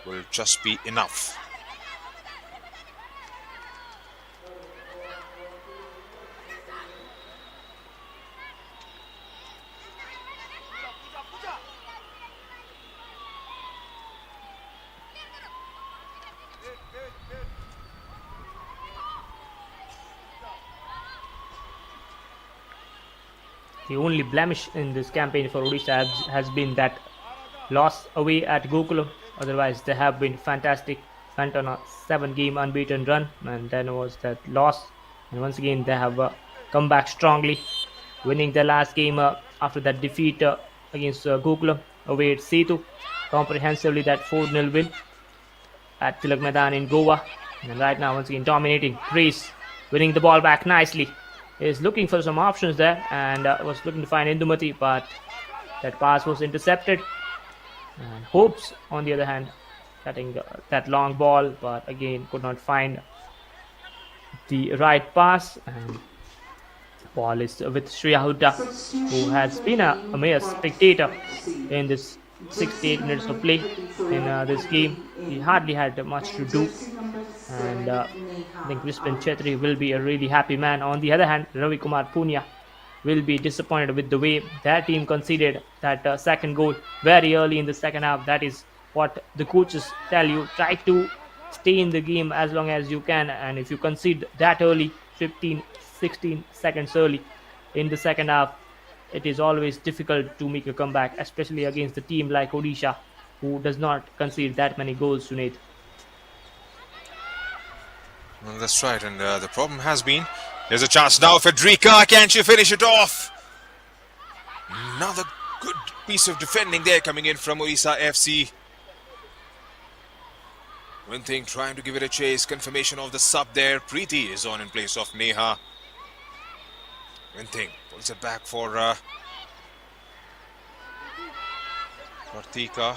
will just be enough. The only blemish in this campaign for Odisha has been that loss away at Gokulam. Otherwise, they have been fantastic. Went on a 7-game unbeaten run, and then was that loss. And once again, they have come back strongly, winning their last game after that defeat against Gokulam away at Setu. Comprehensively, that 4-0 win at Tilak Maidan in Goa. And right now, once again, dominating. Grace winning the ball back nicely. Is looking for some options there, and was looking to find Indumati, but that pass was intercepted. And HOPS, on the other hand, getting that long ball, but again could not find the right pass. And ball is with Shreya Hooda, who has Substitution been a following mere HOPS spectator FC. in this Jersey 68 minutes of number play in 34 this game. entering He in hardly had much to and do, jersey number and 7 I think Neha Crispin out. Chetri will be a really happy man. On the other hand, Ravi Kumar Punia will be disappointed with the way their team conceded that second goal very early in the second half. That is what the coaches tell you: try to stay in the game as long as you can, and if you concede that early, 15, 16 seconds early in the second half, it is always difficult to make a comeback, especially against a team like Odisha, who does not concede that many goals, Junaid. Well, that's right, and the problem has been there's a chance now. Federica, can she finish it off? Another good piece of defending there coming in from Odisha FC. One thing, trying to give it a chase. Confirmation of the sub there. Preeti is on in place of Neha. One thing, pulls it back for Kartika.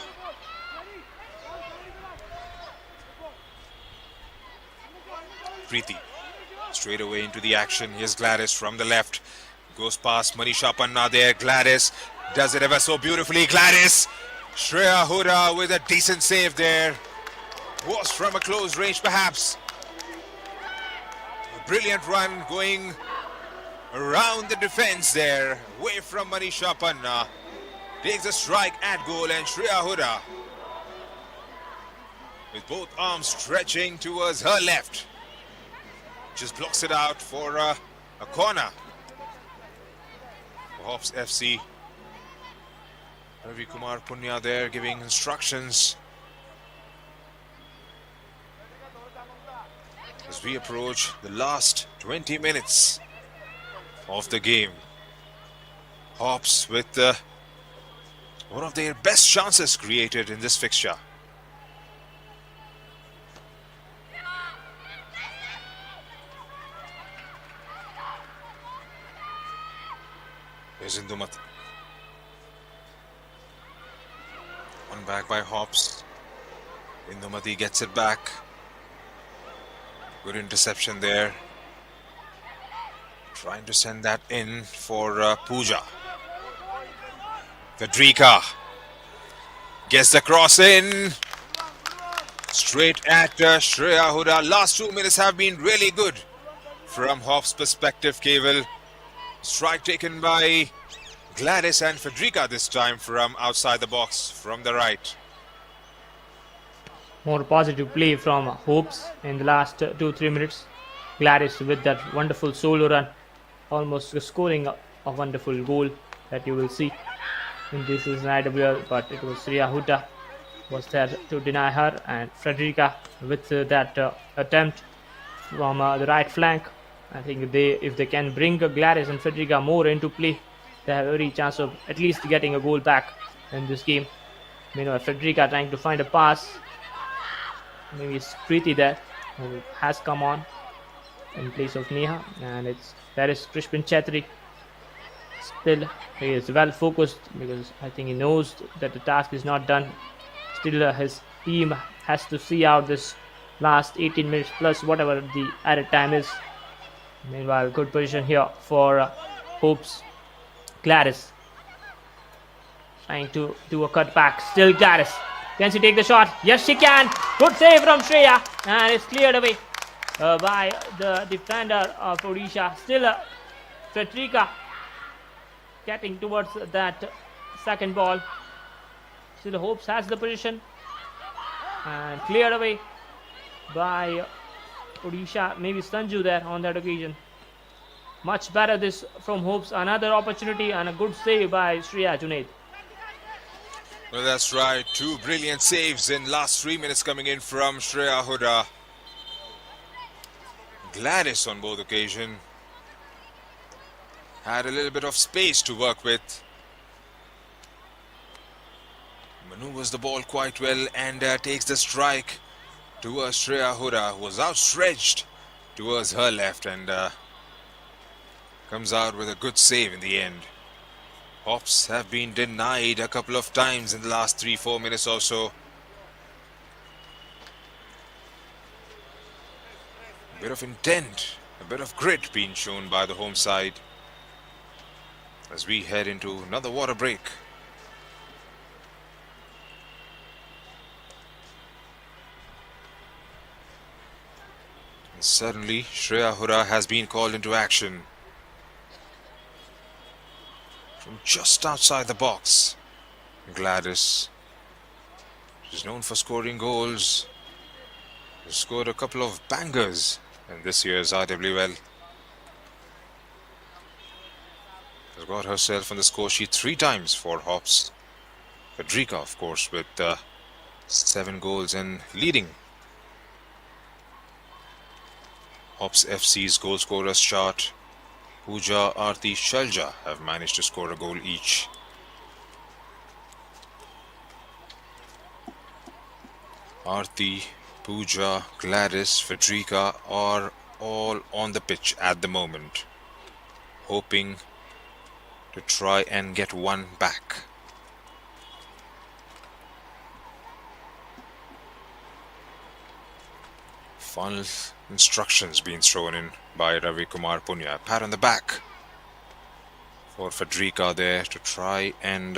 Preeti straight away into the action. Here's Gladys from the left. Goes past Manisha Panna there. Gladys does it ever so beautifully. Gladys. Shreya Hooda with a decent save there. Was from a close range perhaps. A brilliant run going around the defense there. Away from Manisha Panna. Takes a strike at goal, and Shreya Hooda with both arms stretching towards her left. Just blocks it out for a corner. HOPS FC. Ravi Kumar Punya there giving instructions as we approach the last 20 minutes of the game. HOPS with one of their best chances created in this fixture. Here's Indumati. One back by HOPS. Indumati gets it back. Good interception there. Trying to send that in for Pooja. Federica gets the cross in. Straight at Shreya Hooda. Last 2 minutes have been really good from HOPS' perspective, Keval. Strike taken by Gladys and Federica this time from outside the box, from the right. More positive play from HOPS in the last 2-3 minutes. Gladys with that wonderful solo run, almost scoring a wonderful goal that you will see in this is an IWL, but it was Shreya Hooda was there to deny her, and Frederica with that attempt from the right flank. I think if they can bring Gladys and Frederica more into play, they have every chance of at least getting a goal back in this game. Meanwhile, Frederica trying to find a pass. Maybe it's Preeti there who has come on in place of Neha, and there is Crispin Chetri. Still, he is well focused because I think he knows that the task is not done. Still, his team has to see out this last 18 minutes plus whatever the added time is. Meanwhile, good position here for HOPS. Gladys trying to do a cut back. Still Gladys. Can she take the shot? Yes, she can. Good save from Shreya, and it's cleared away by the defender of Odisha. Still, Frederica getting towards that second ball. Still, HOPS has the position and cleared away by Odisha. Maybe Sanju there on that occasion. Much better this from HOPS. Another opportunity and a good save by Shreya, Junaid. Well, that's right. Two brilliant saves in last 3 minutes coming in from Shreya Hooda. Gladys on both occasions had a little bit of space to work with. Maneuvers the ball quite well and takes the strike towards Shreya Hooda, who was outstretched towards her left, and comes out with a good save in the end. HOPS have been denied a couple of times in the last 3-4 minutes or so. A bit of intent, a bit of grit being shown by the home side as we head into another water break. And suddenly, Shreya Hura has been called into action from just outside the box. Gladys, she's known for scoring goals. She scored a couple of bangers in this year's IWL. Has got herself on the score sheet 3 times for HOPS. Federica, of course, with 7 goals and leading. HOPS FC's goal scorers chart. Pooja, Aarti, Shalja have managed to score a goal each. Aarti, Pooja, Gladys, Federica are all on the pitch at the moment, hoping to try and get one back. Final instructions being thrown in by Ravi Kumar Punya. Pat on the back for Federica there to try and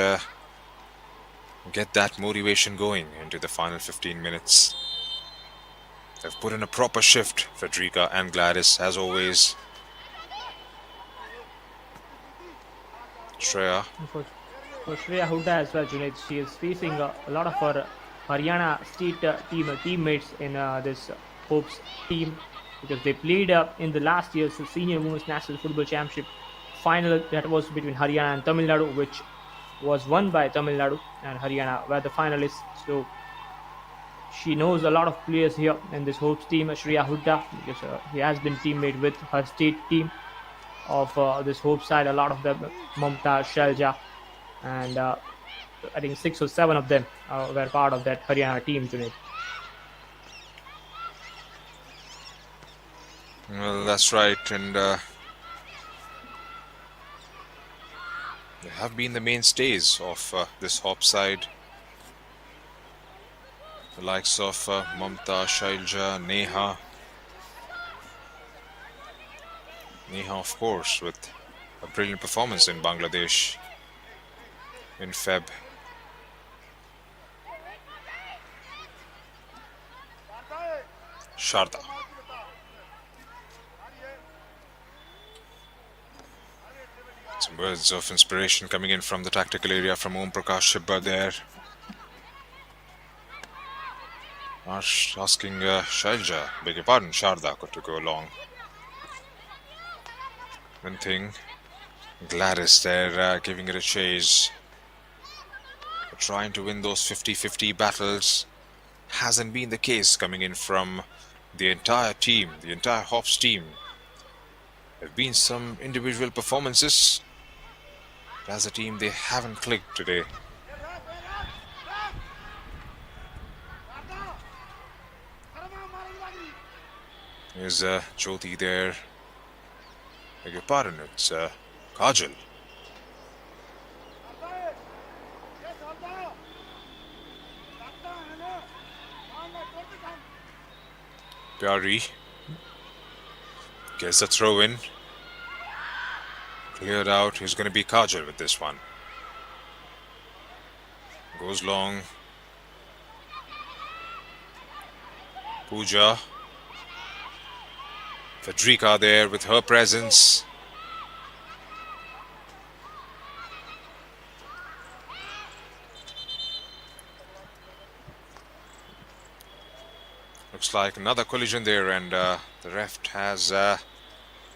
get that motivation going into the final 15 minutes. They've put in a proper shift, Federica and Gladys, as always. Shreya. For Shreya Hooda as well, Junaid, she is facing a lot of her Haryana state teammates in this HOPS team, because they played in the last year's Senior Women's National Football Championship final that was between Haryana and Tamil Nadu, which was won by Tamil Nadu, and Haryana were the finalists. So she knows a lot of players here in this HOPS team, Shreya Hooda, because he has been teammate with her state team of this HOPS side. A lot of them, Mamta, Shalja, and I think 6 or 7 of them were part of that Haryana team, Junaid. Well, that's right, and they have been the mainstays of this HOP side. The likes of Mamta, Shailja, Neha. Neha, of course, with a brilliant performance in Bangladesh in Feb. Sharda. Some words of inspiration coming in from the tactical area from Om Prakash Shibba there. Asking Shailja, beg your pardon, Sharda, to go along. One thing, Gladys there giving it a chase. Trying to win those 50-50 battles hasn't been the case coming in from the entire team, the entire HOPS team. There have been some individual performances, but as a team they haven't clicked today. There's Jyoti there. Beg your pardon, it's Kajal. Pyari gets a throw in. Cleared out. He's going to be Kajal with this one. Goes long. Pooja. Federica there with her presence. Looks like another collision there, and the ref has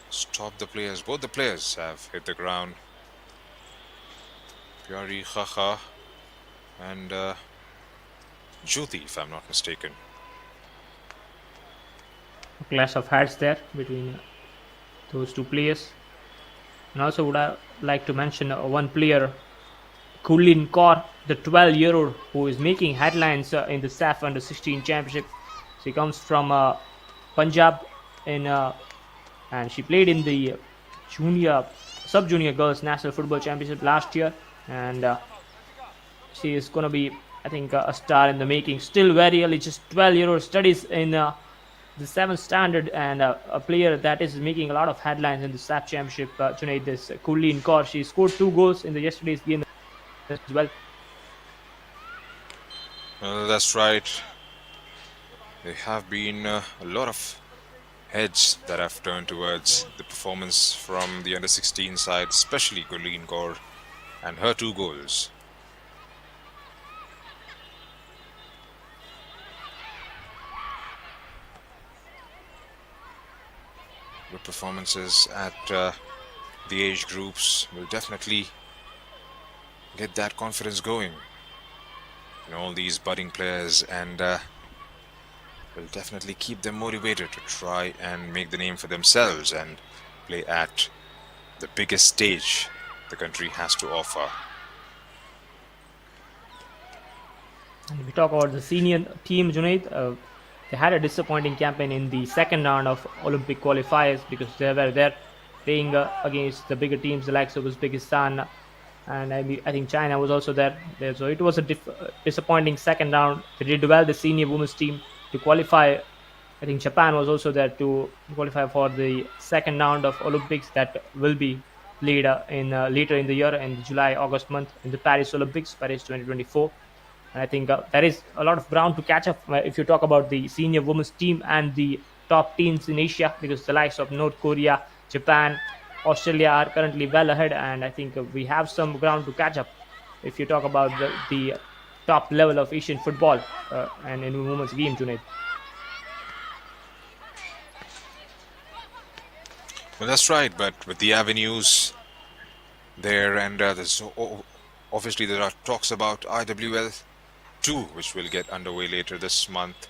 stopped the players. Both the players have hit the ground. Pyari, Khaha, and Jyoti, if I'm not mistaken. A clash of hats there between those two players. And also would I like to mention one player, Kulin Kaur, the 12-year-old who is making headlines in the SAF Under-16 Championship. She comes from Punjab, and she played in the sub-junior girls national football championship last year, and she is going to be, I think, a star in the making. Still very early, just 12-year-old, studies in the seventh standard and a player that is making a lot of headlines in the SAP Championship. Tonight, this Kulleen Kaur, she scored 2 goals in the yesterday's game as well. Well, that's right. There have been a lot of heads that have turned towards the performance from the under 16 side, especially Gurleen Kaur and her 2 goals. Good performances at the age groups will definitely get that confidence going in all these budding players, and will definitely keep them motivated to try and make the name for themselves and play at the biggest stage the country has to offer. And if we talk about the senior team, Junaid, they had a disappointing campaign in the second round of Olympic qualifiers because they were there playing against the bigger teams, the likes of Uzbekistan, and I think China was also there. So it was a disappointing second round. They did well, the senior women's team, to qualify. I think Japan was also there to qualify for the second round of Olympics that will be played in later in the year, in July, August month, in the Paris Olympics, Paris 2024. And I think there is a lot of ground to catch up if you talk about the senior women's team and the top teams in Asia, because the likes of North Korea, Japan, Australia are currently well ahead, and I think we have some ground to catch up if you talk about the top level of Asian football and in women's game tonight. Well, that's right, but with the avenues there, and obviously there are talks about IWL 2, which will get underway later this month.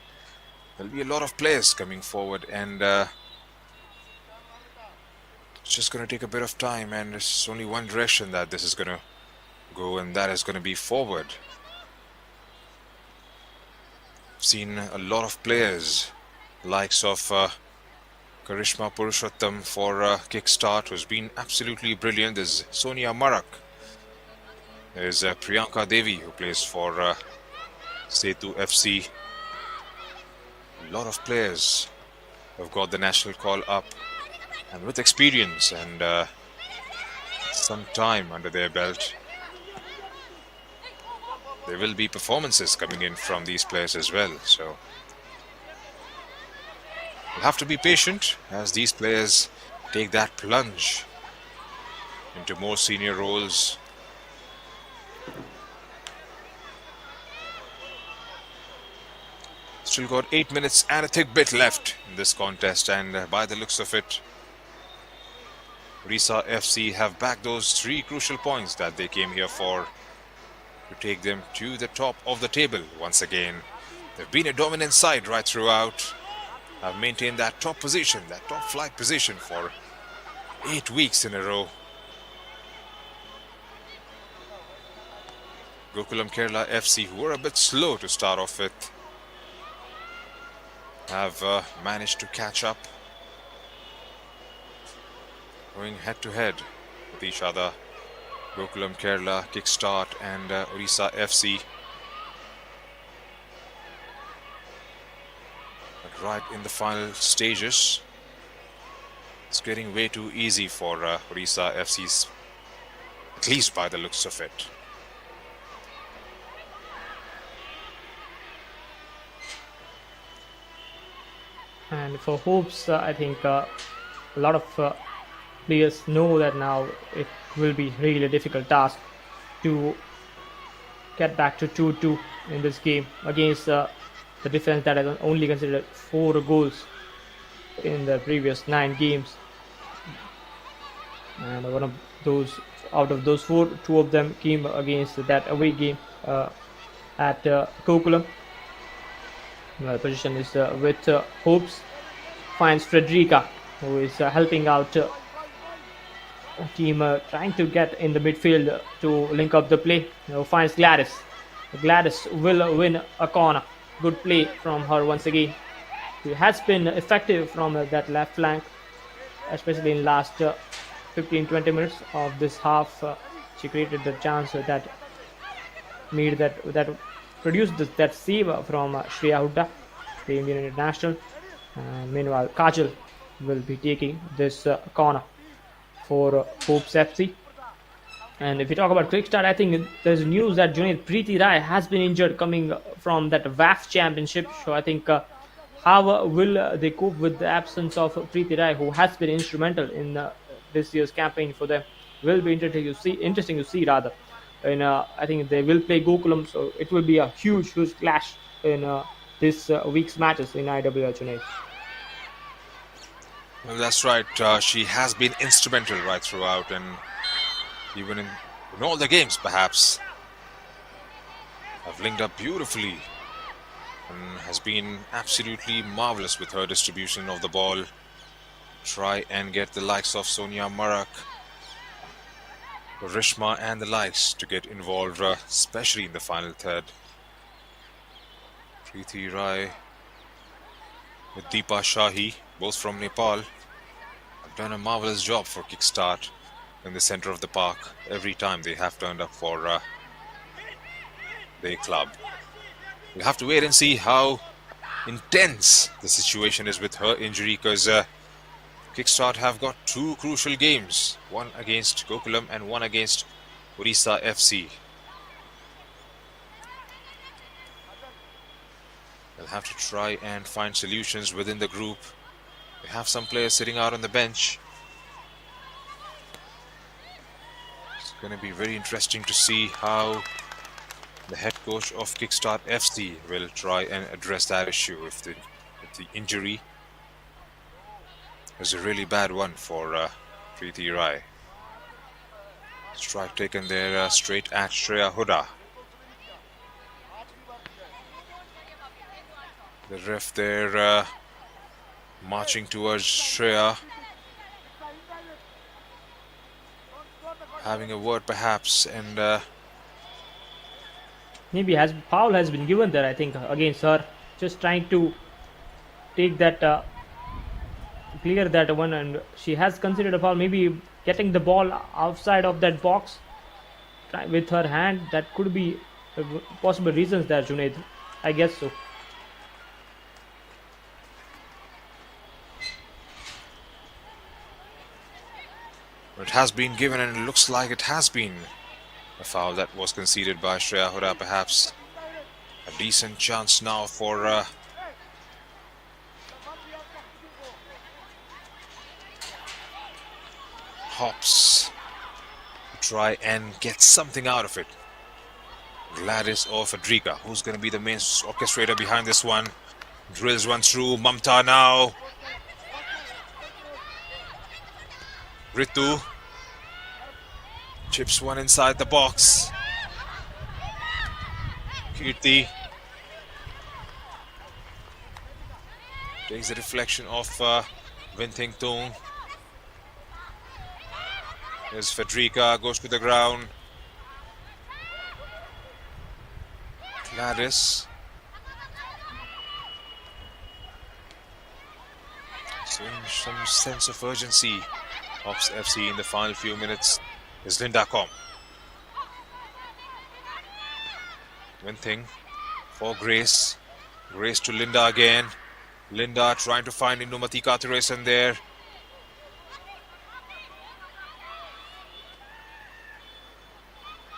There'll be a lot of players coming forward, and it's just going to take a bit of time, and there's only one direction that this is going to go, and that is going to be forward. I've seen a lot of players, likes of Karishma Purushottam for Kickstart, who's been absolutely brilliant. There's Sonia Marak. There's Priyanka Devi, who plays for Setu FC. A lot of players have got the national call up, and with experience and some time under their belt, there will be performances coming in from these players as well. So we'll have to be patient as these players take that plunge into more senior roles. Still got 8 minutes and a thick bit left in this contest, and by the looks of it, Odisha FC have backed those 3 crucial points that they came here for, to take them to the top of the table once again. They've been a dominant side right throughout, have maintained that top position, that top flight position for 8 weeks in a row. Gokulam Kerala FC, who were a bit slow to start off with, have managed to catch up, going head to head with each other. Gokulam Kerala, Kickstart and Odisha FC. But right in the final stages, it's getting way too easy for Odisha FC's, at least by the looks of it. And for HOPS, I think a lot of players know that now it will be really a difficult task to get back to 2-2 in this game against the defense that has only considered 4 goals in the previous 9 games. And one of those, out of those 4, 2 of them came against that away game at Kokulam. Position is with HOPS. Finds Frederica, who is helping out a team trying to get in the midfield to link up the play. Finds Gladys. Gladys will win a corner. Good play from her once again. She has been effective from that left flank, especially in last 15-20 minutes of this half. She created the chance that made that produced that save from Shreya Hooda, the Indian international. And meanwhile, Kajal will be taking this corner for Hopes FC. And if you talk about quick start, I think there's news that Junaid Preeti Rai has been injured coming from that WAF championship. So I think how will they cope with the absence of Preeti Rai, who has been instrumental in this year's campaign for them? Will be interesting to see. Interesting to see rather. And I think they will play Gokulam, so it will be a huge, huge clash in this week's matches in IWL Junaid. Well, that's right. She has been instrumental right throughout, and even in all the games, perhaps, have linked up beautifully and has been absolutely marvelous with her distribution of the ball. Try and get the likes of Sonia Marak, Rishma, and the likes to get involved, especially in the final third. Preeti Rai with Deepa Shahi, both from Nepal, have done a marvelous job for kickstart in the center of the park every time they have turned up for their club. We'll have to wait and see how intense the situation is with her injury, because Kickstart have got two crucial games, one against Gokulam and one against Odisha FC. They'll have to try and find solutions within the group. They have some players sitting out on the bench. It's going to be very interesting to see how the head coach of Kickstart FC will try and address that issue if the injury is a really bad one for Preeti Rai. Strike taken there straight at Shreya Huda. The ref there marching towards Shreya, having a word perhaps, and Maybe foul has been given there, I think, against her. Just trying to take that, clear that one, and she has considered a foul. Maybe getting the ball outside of that box with her hand. That could be possible reasons there, Junaid. I guess so. it has been given, and it looks like it has been a foul that was conceded by Shreya Huda. Perhaps a decent chance now for Hops to try and get something out of it. Gladys or Federica, who's going to be the main orchestrator behind this one, drills one through. Mamta now. Ritu chips one inside the box. Kirti takes the deflection of Vinting Tung. Here's Federica, goes to the ground. Gladys. Showing some sense of urgency. HOPS FC in the final few minutes is Linda Com. Vinting for Grace. Grace to Linda again. Linda trying to find Indumati Kathiresan there.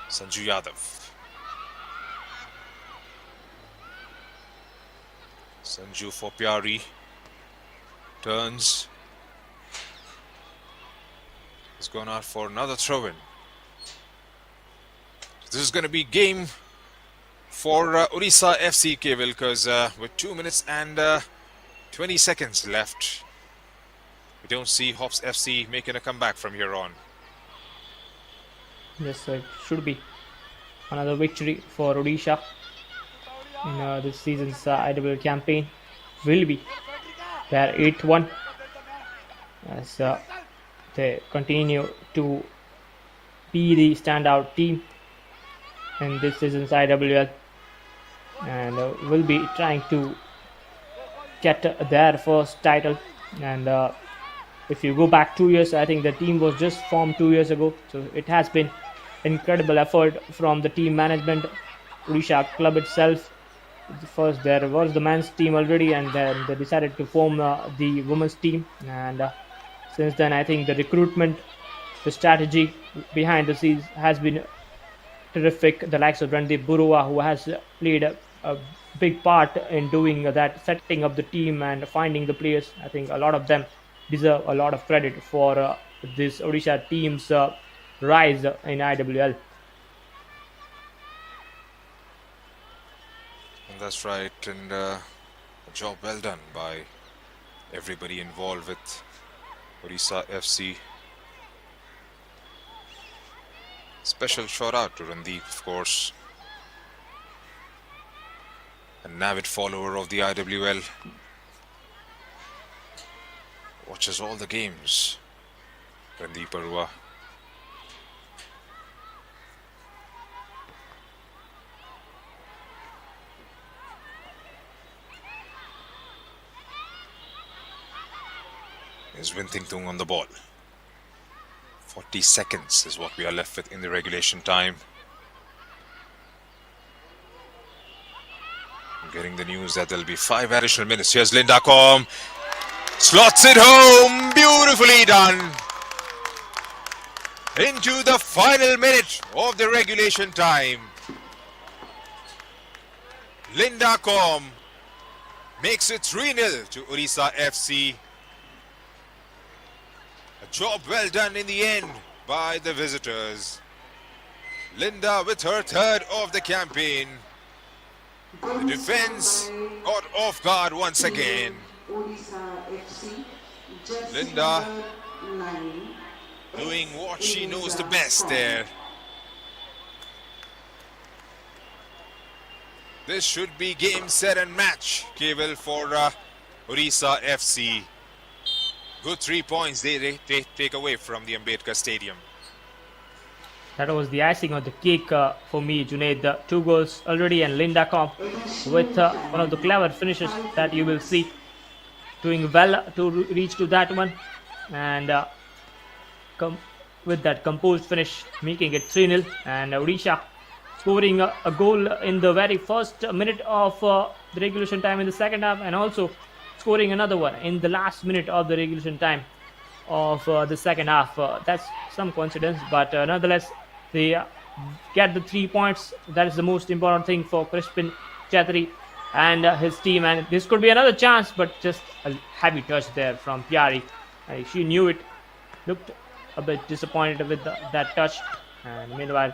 Sanju Yadav. Sanju for Pyari. Turns. He's gone out for another throw-in. This is going to be game for Odisha FC, Keval, because with 2 minutes and 20 seconds left, we don't see HOPS FC making a comeback from here on. Yes, it should be another victory for Odisha in this season's IWL campaign. Will be their 8-1 as they continue to be the standout team in this season's IWL, and will be trying to get their first title. And if you go back 2 years, I think the team was just formed 2 years ago, so it has been incredible effort from the team management, Odisha club itself, First, there was the men's team already, and then they decided to form the women's team. And since then, I think the recruitment, the strategy behind the scenes has been terrific. The likes of Randeep Burua, who has played a big part in doing that, setting up the team and finding the players. I think a lot of them deserve a lot of credit for this Odisha team's rise in IWL. And that's right, and a job well done by everybody involved with Odisha FC. Special shout out to Randeep, of course, an avid follower of the IWL. Watches all the games. Randeep Arua. Is Wintingtung on the ball. 40 seconds is what we are left with in the regulation time. I'm getting the news that there'll be 5 additional minutes. Here's Linda Com. Slots it home. Beautifully done. Into the final minute of the regulation time. Linda Com makes it 3-0 to Odisha FC. A job well done in the end by the visitors. Linda with her third of the campaign. The defense got off guard once again. Linda doing what she knows the best there. This should be game, set and match, Keval, for Odisha FC. Good 3 points they take away from the Ambedkar Stadium. That was the icing on the cake for me, Junaid. 2 goals already, and Linda Comp with one of the clever finishes that you will see. Doing well to reach to that one, and with that composed finish, making it 3-0. And Odisha scoring a goal in the very first minute of the regulation time in the second half, and also scoring another one in the last minute of the regulation time of the second half. That's some coincidence, but nonetheless, they get the 3 points. That is the most important thing for Crispin Chetri and his team. And this could be another chance, but just a heavy touch there from Piari. She knew it. Looked a bit disappointed with that touch. And meanwhile,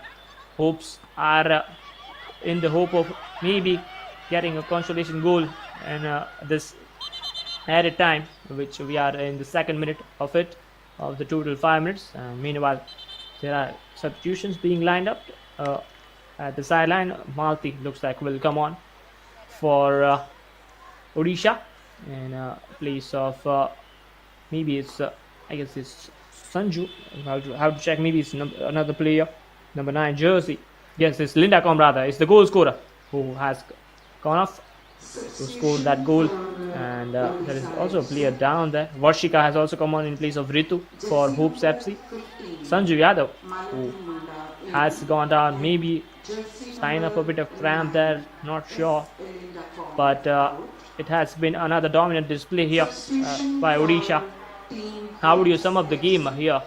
hopes are in the hope of maybe getting a consolation goal in this added time, which we are in the second minute of it, of the total 5 minutes. Meanwhile, there are substitutions being lined up at the sideline. Malti looks like will come on for Odisha in place of maybe it's I guess it's Sanju. I have to check. Maybe it's another player, number 9 jersey. Yes, it's Linda Comrada. It's the goal scorer who has gone off to score that goal. And there is also a player down there. Varshika has also come on in place of Ritu for HOPS FC. Sanju Yadav, who has gone down, maybe sign up a bit of cramp there, not sure. But it has been another dominant display here by Odisha. How would you sum up the game here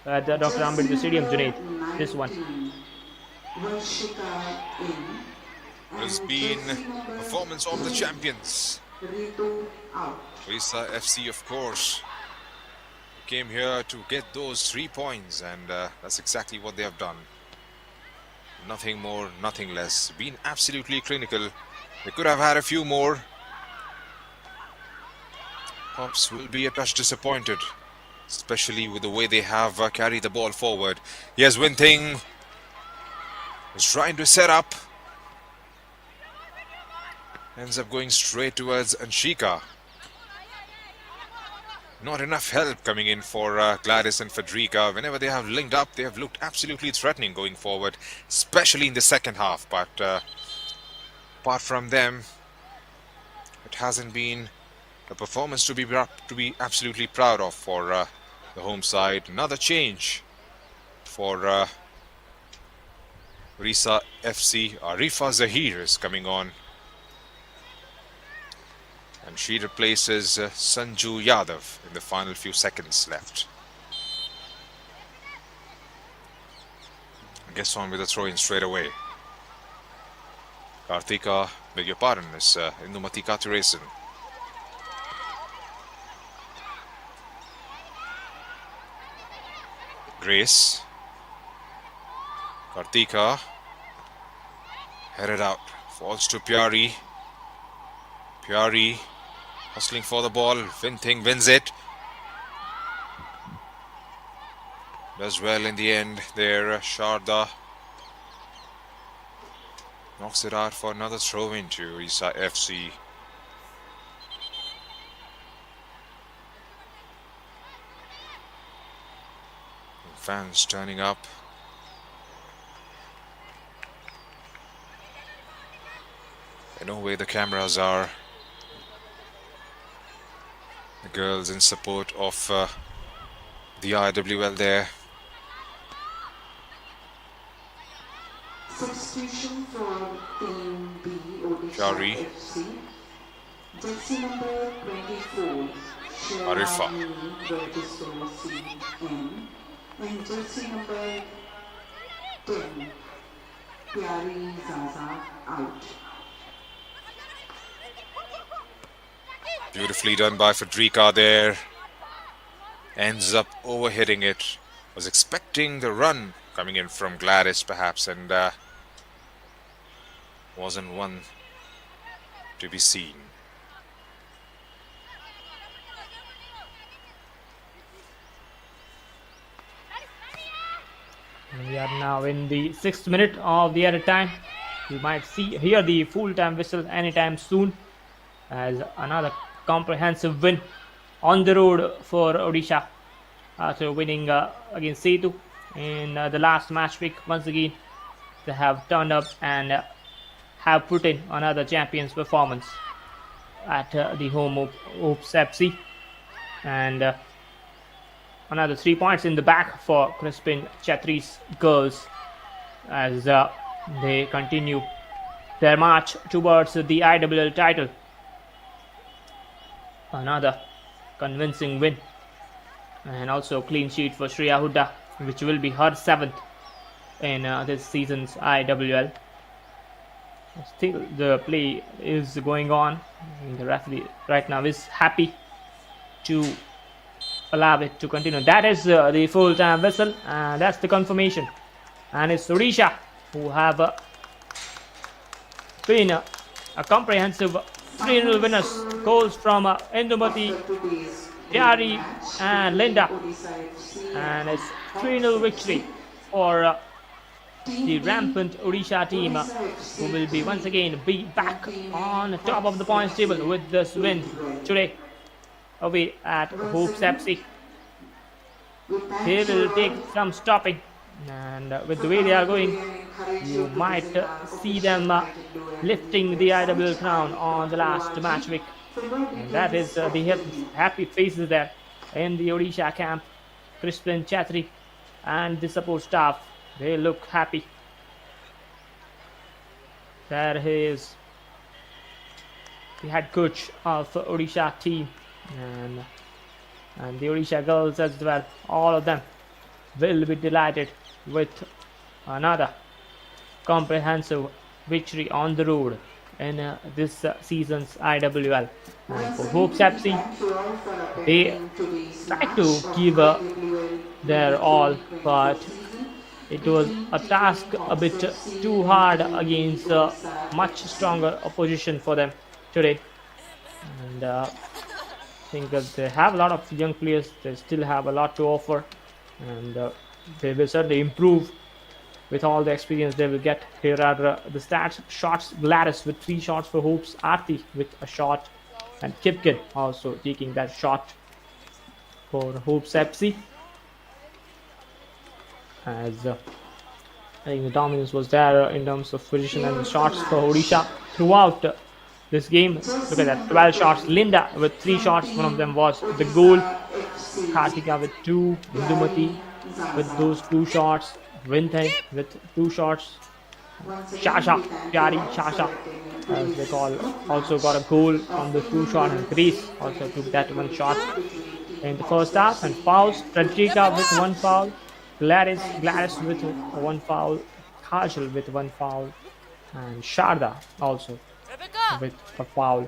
at the Dr. Ambedkar Stadium, Junaid? This one. Has been performance of the champions. Odisha FC, of course, came here to get those 3 points, and that's exactly what they have done. Nothing more, nothing less. Been absolutely clinical. They could have had a few more. HOPS will be a touch disappointed, especially with the way they have carried the ball forward. Here's Winting. Is trying to set up. Ends up going straight towards Anshika. Not enough help coming in for Gladys and Federica. Whenever they have linked up, they have looked absolutely threatening going forward, especially in the second half. But apart from them, it hasn't been a performance to be absolutely proud of for the home side. Another change for Odisha FC. Arifa Zahir is coming on And she replaces Sanju Yadav in the final few seconds left. Gets on with the throw in straight away. Karthika, beg your pardon, is Indumati Kathiresan. Grace. Karthika. Headed out. Falls to Pyari. Pyari hustling for the ball. Vinting wins it. Does well in the end there. Sharda knocks it out for another throw into Odisha FC. Fans turning up. I know where the cameras are. The girls in support of the IWL there. Substitution for Team B, Odisha Jari. FC. Jersey number 24, Arifa. CN. And jersey number 10, Pyari Zaza out. Beautifully done by Federica there. Ends up overhitting it. Was expecting the run coming in from Gladys perhaps, and wasn't one to be seen. We are now in the 6th minute of the added time. You might hear the full-time whistle anytime soon, as another comprehensive win on the road for Odisha after winning against Setu in the last match week. Once again, they have turned up and have put in another champions performance at the home of HOPS FC, and another 3 points in the back for Crispin Chatri's girls as they continue their march towards the IWL title. Another convincing win, and also clean sheet for Shreya Hooda, which will be her 7th in this season's IWL. Still the play is going on, and the referee right now is happy to allow it to continue. That is the full-time whistle, and that's the confirmation. And it's Odisha who have been a comprehensive 3-0 winners. Goals from Indumati, Pyari and Linda, and it's 3-0 victory for the rampant Odisha team, who will be once again be back on top of the points table with this win today away at HOPS FC. They will take some stopping, and with the way they are going, you might see them lifting the IWL crown on the last match week. And that is the happy faces there in the Odisha camp. Crispin Chatri and the support staff, they look happy. There he is, the head coach of Odisha team, and the Odisha girls as well. All of them will be delighted with another comprehensive victory on the road in this season's IWL. And for HOPS FC, they tried to give their all, but it was a task a bit too hard against much stronger opposition for them today. And I think that they have a lot of young players. They still have a lot to offer, and they will certainly improve with all the experience they will get. Here are the stats. Shots: Gladys with 3 shots for HOPS, Aarti with a shot, and Kipkin also taking that shot for HOPS FC. As I think the dominance was there in terms of position and shots for Odisha throughout this game. Look at that, 12 shots. Linda with 3 shots. One of them was the goal. Kartika with 2. Indumati with those 2 shots. Vinthai with 2 shots. Shasha, Pyari, Shasha as they Police call, Footmarch also got a goal from of the two shot, and Independence Greece also took that one shot Day between in Team the Hops first half. And FC fouls: and Team Frederica with one FC. foul, Gladys Thank you with for your input. one foul, Kajal with one foul, and Sharda also with a foul.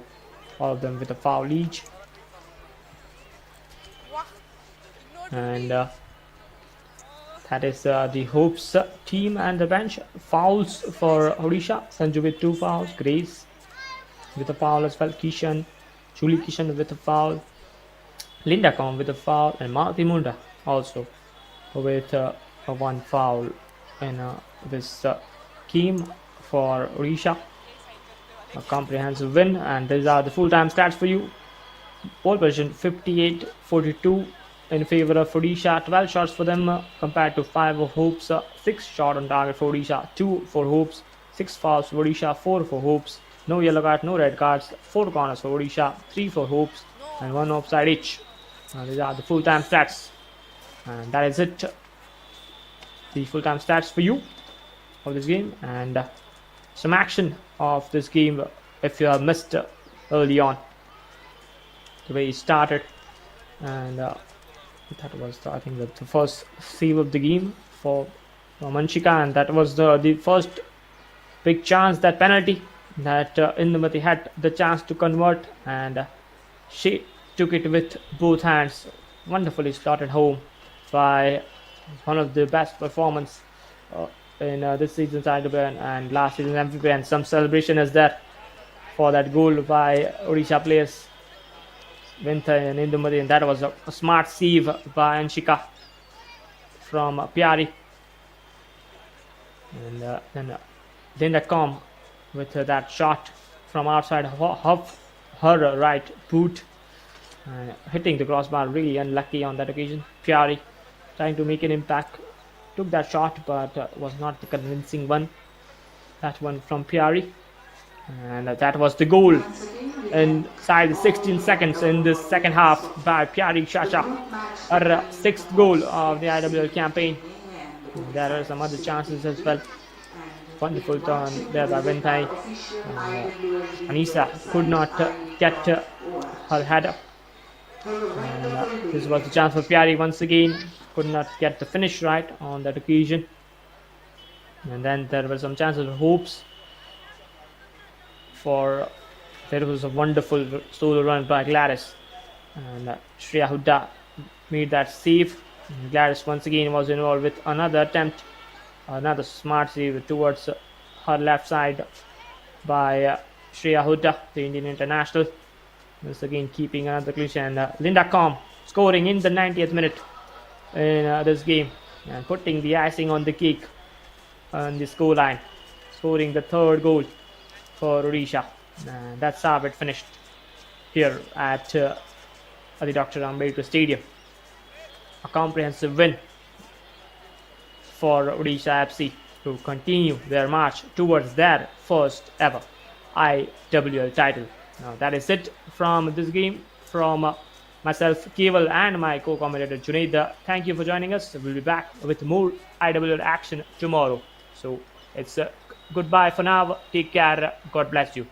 All of them with a foul each. And that is the Hopes team and the bench. Fouls for Odisha: Sanju with two fouls, Grace with a foul as well, Kishan, Julie Kishan with a foul, Linda Com with a foul, and Marti Munda also with a one foul in this game for Odisha. A comprehensive win, and these are the full-time stats for you. Pole position 58-42 in favor of Odisha. 12 shots for them compared to 5 of Hopes. 6 shot on target for Odisha, 2 for Hopes, 6 fouls for Odisha, 4 for Hopes. No yellow card, no red cards. 4 corners for Odisha, 3 for Hopes, and 1 offside each. These are the full-time stats, and that is it. The full-time stats for you of this game, and some action of this game if you have missed early on the way it started. And that was I think the first save of the game for Manchika, and that was the first big chance, that penalty that Indumati had the chance to convert, and she took it with both hands, wonderfully slotted home by one of the best performance in this season's IWL and last season's MVP, and some celebration is there for that goal by Odisha players Vinta and Indumati, and that was a smart save by Anshika from Pyari. And then Linda with that shot from outside her right boot, hitting the crossbar, really unlucky on that occasion. Pyari trying to make an impact, took that shot, but was not the convincing one. That one from Pyari, and that was the goal Once again, we inside the thank 16 all seconds in the the second half sponsors. by Pyari The Shasha, group match her between sixth goal Hops of the IWL FC campaign. and There are Odisha some other FC chances as today. well. And we Wonderful invite turn you there to by visit our Vintai. official And IWL league Anisa could website not get her header. Have a And wonderful this day was the ahead. chance for Pyari once again. Could not get the finish right on that occasion. And then there were some chances of hopes for. There was a wonderful solo run by Gladys, and Shreya Hooda made that save. And Gladys once again was involved with another attempt, another smart save towards her left side by Shreya Hooda, the Indian international. Once again keeping another clean sheet, and Linda Com scoring in the 90th minute in this game and putting the icing on the cake on the score line, scoring the third goal for Odisha. And that's how it finished here at the Dr. Ambedkar Stadium. A comprehensive win for Odisha FC to continue their march towards their first ever IWL title. Now that is it from this game from myself, Keval, and my co-commentator Junaid. Thank you for joining us. We'll be back with more IWL action tomorrow. So it's goodbye for now. Take care. God bless you.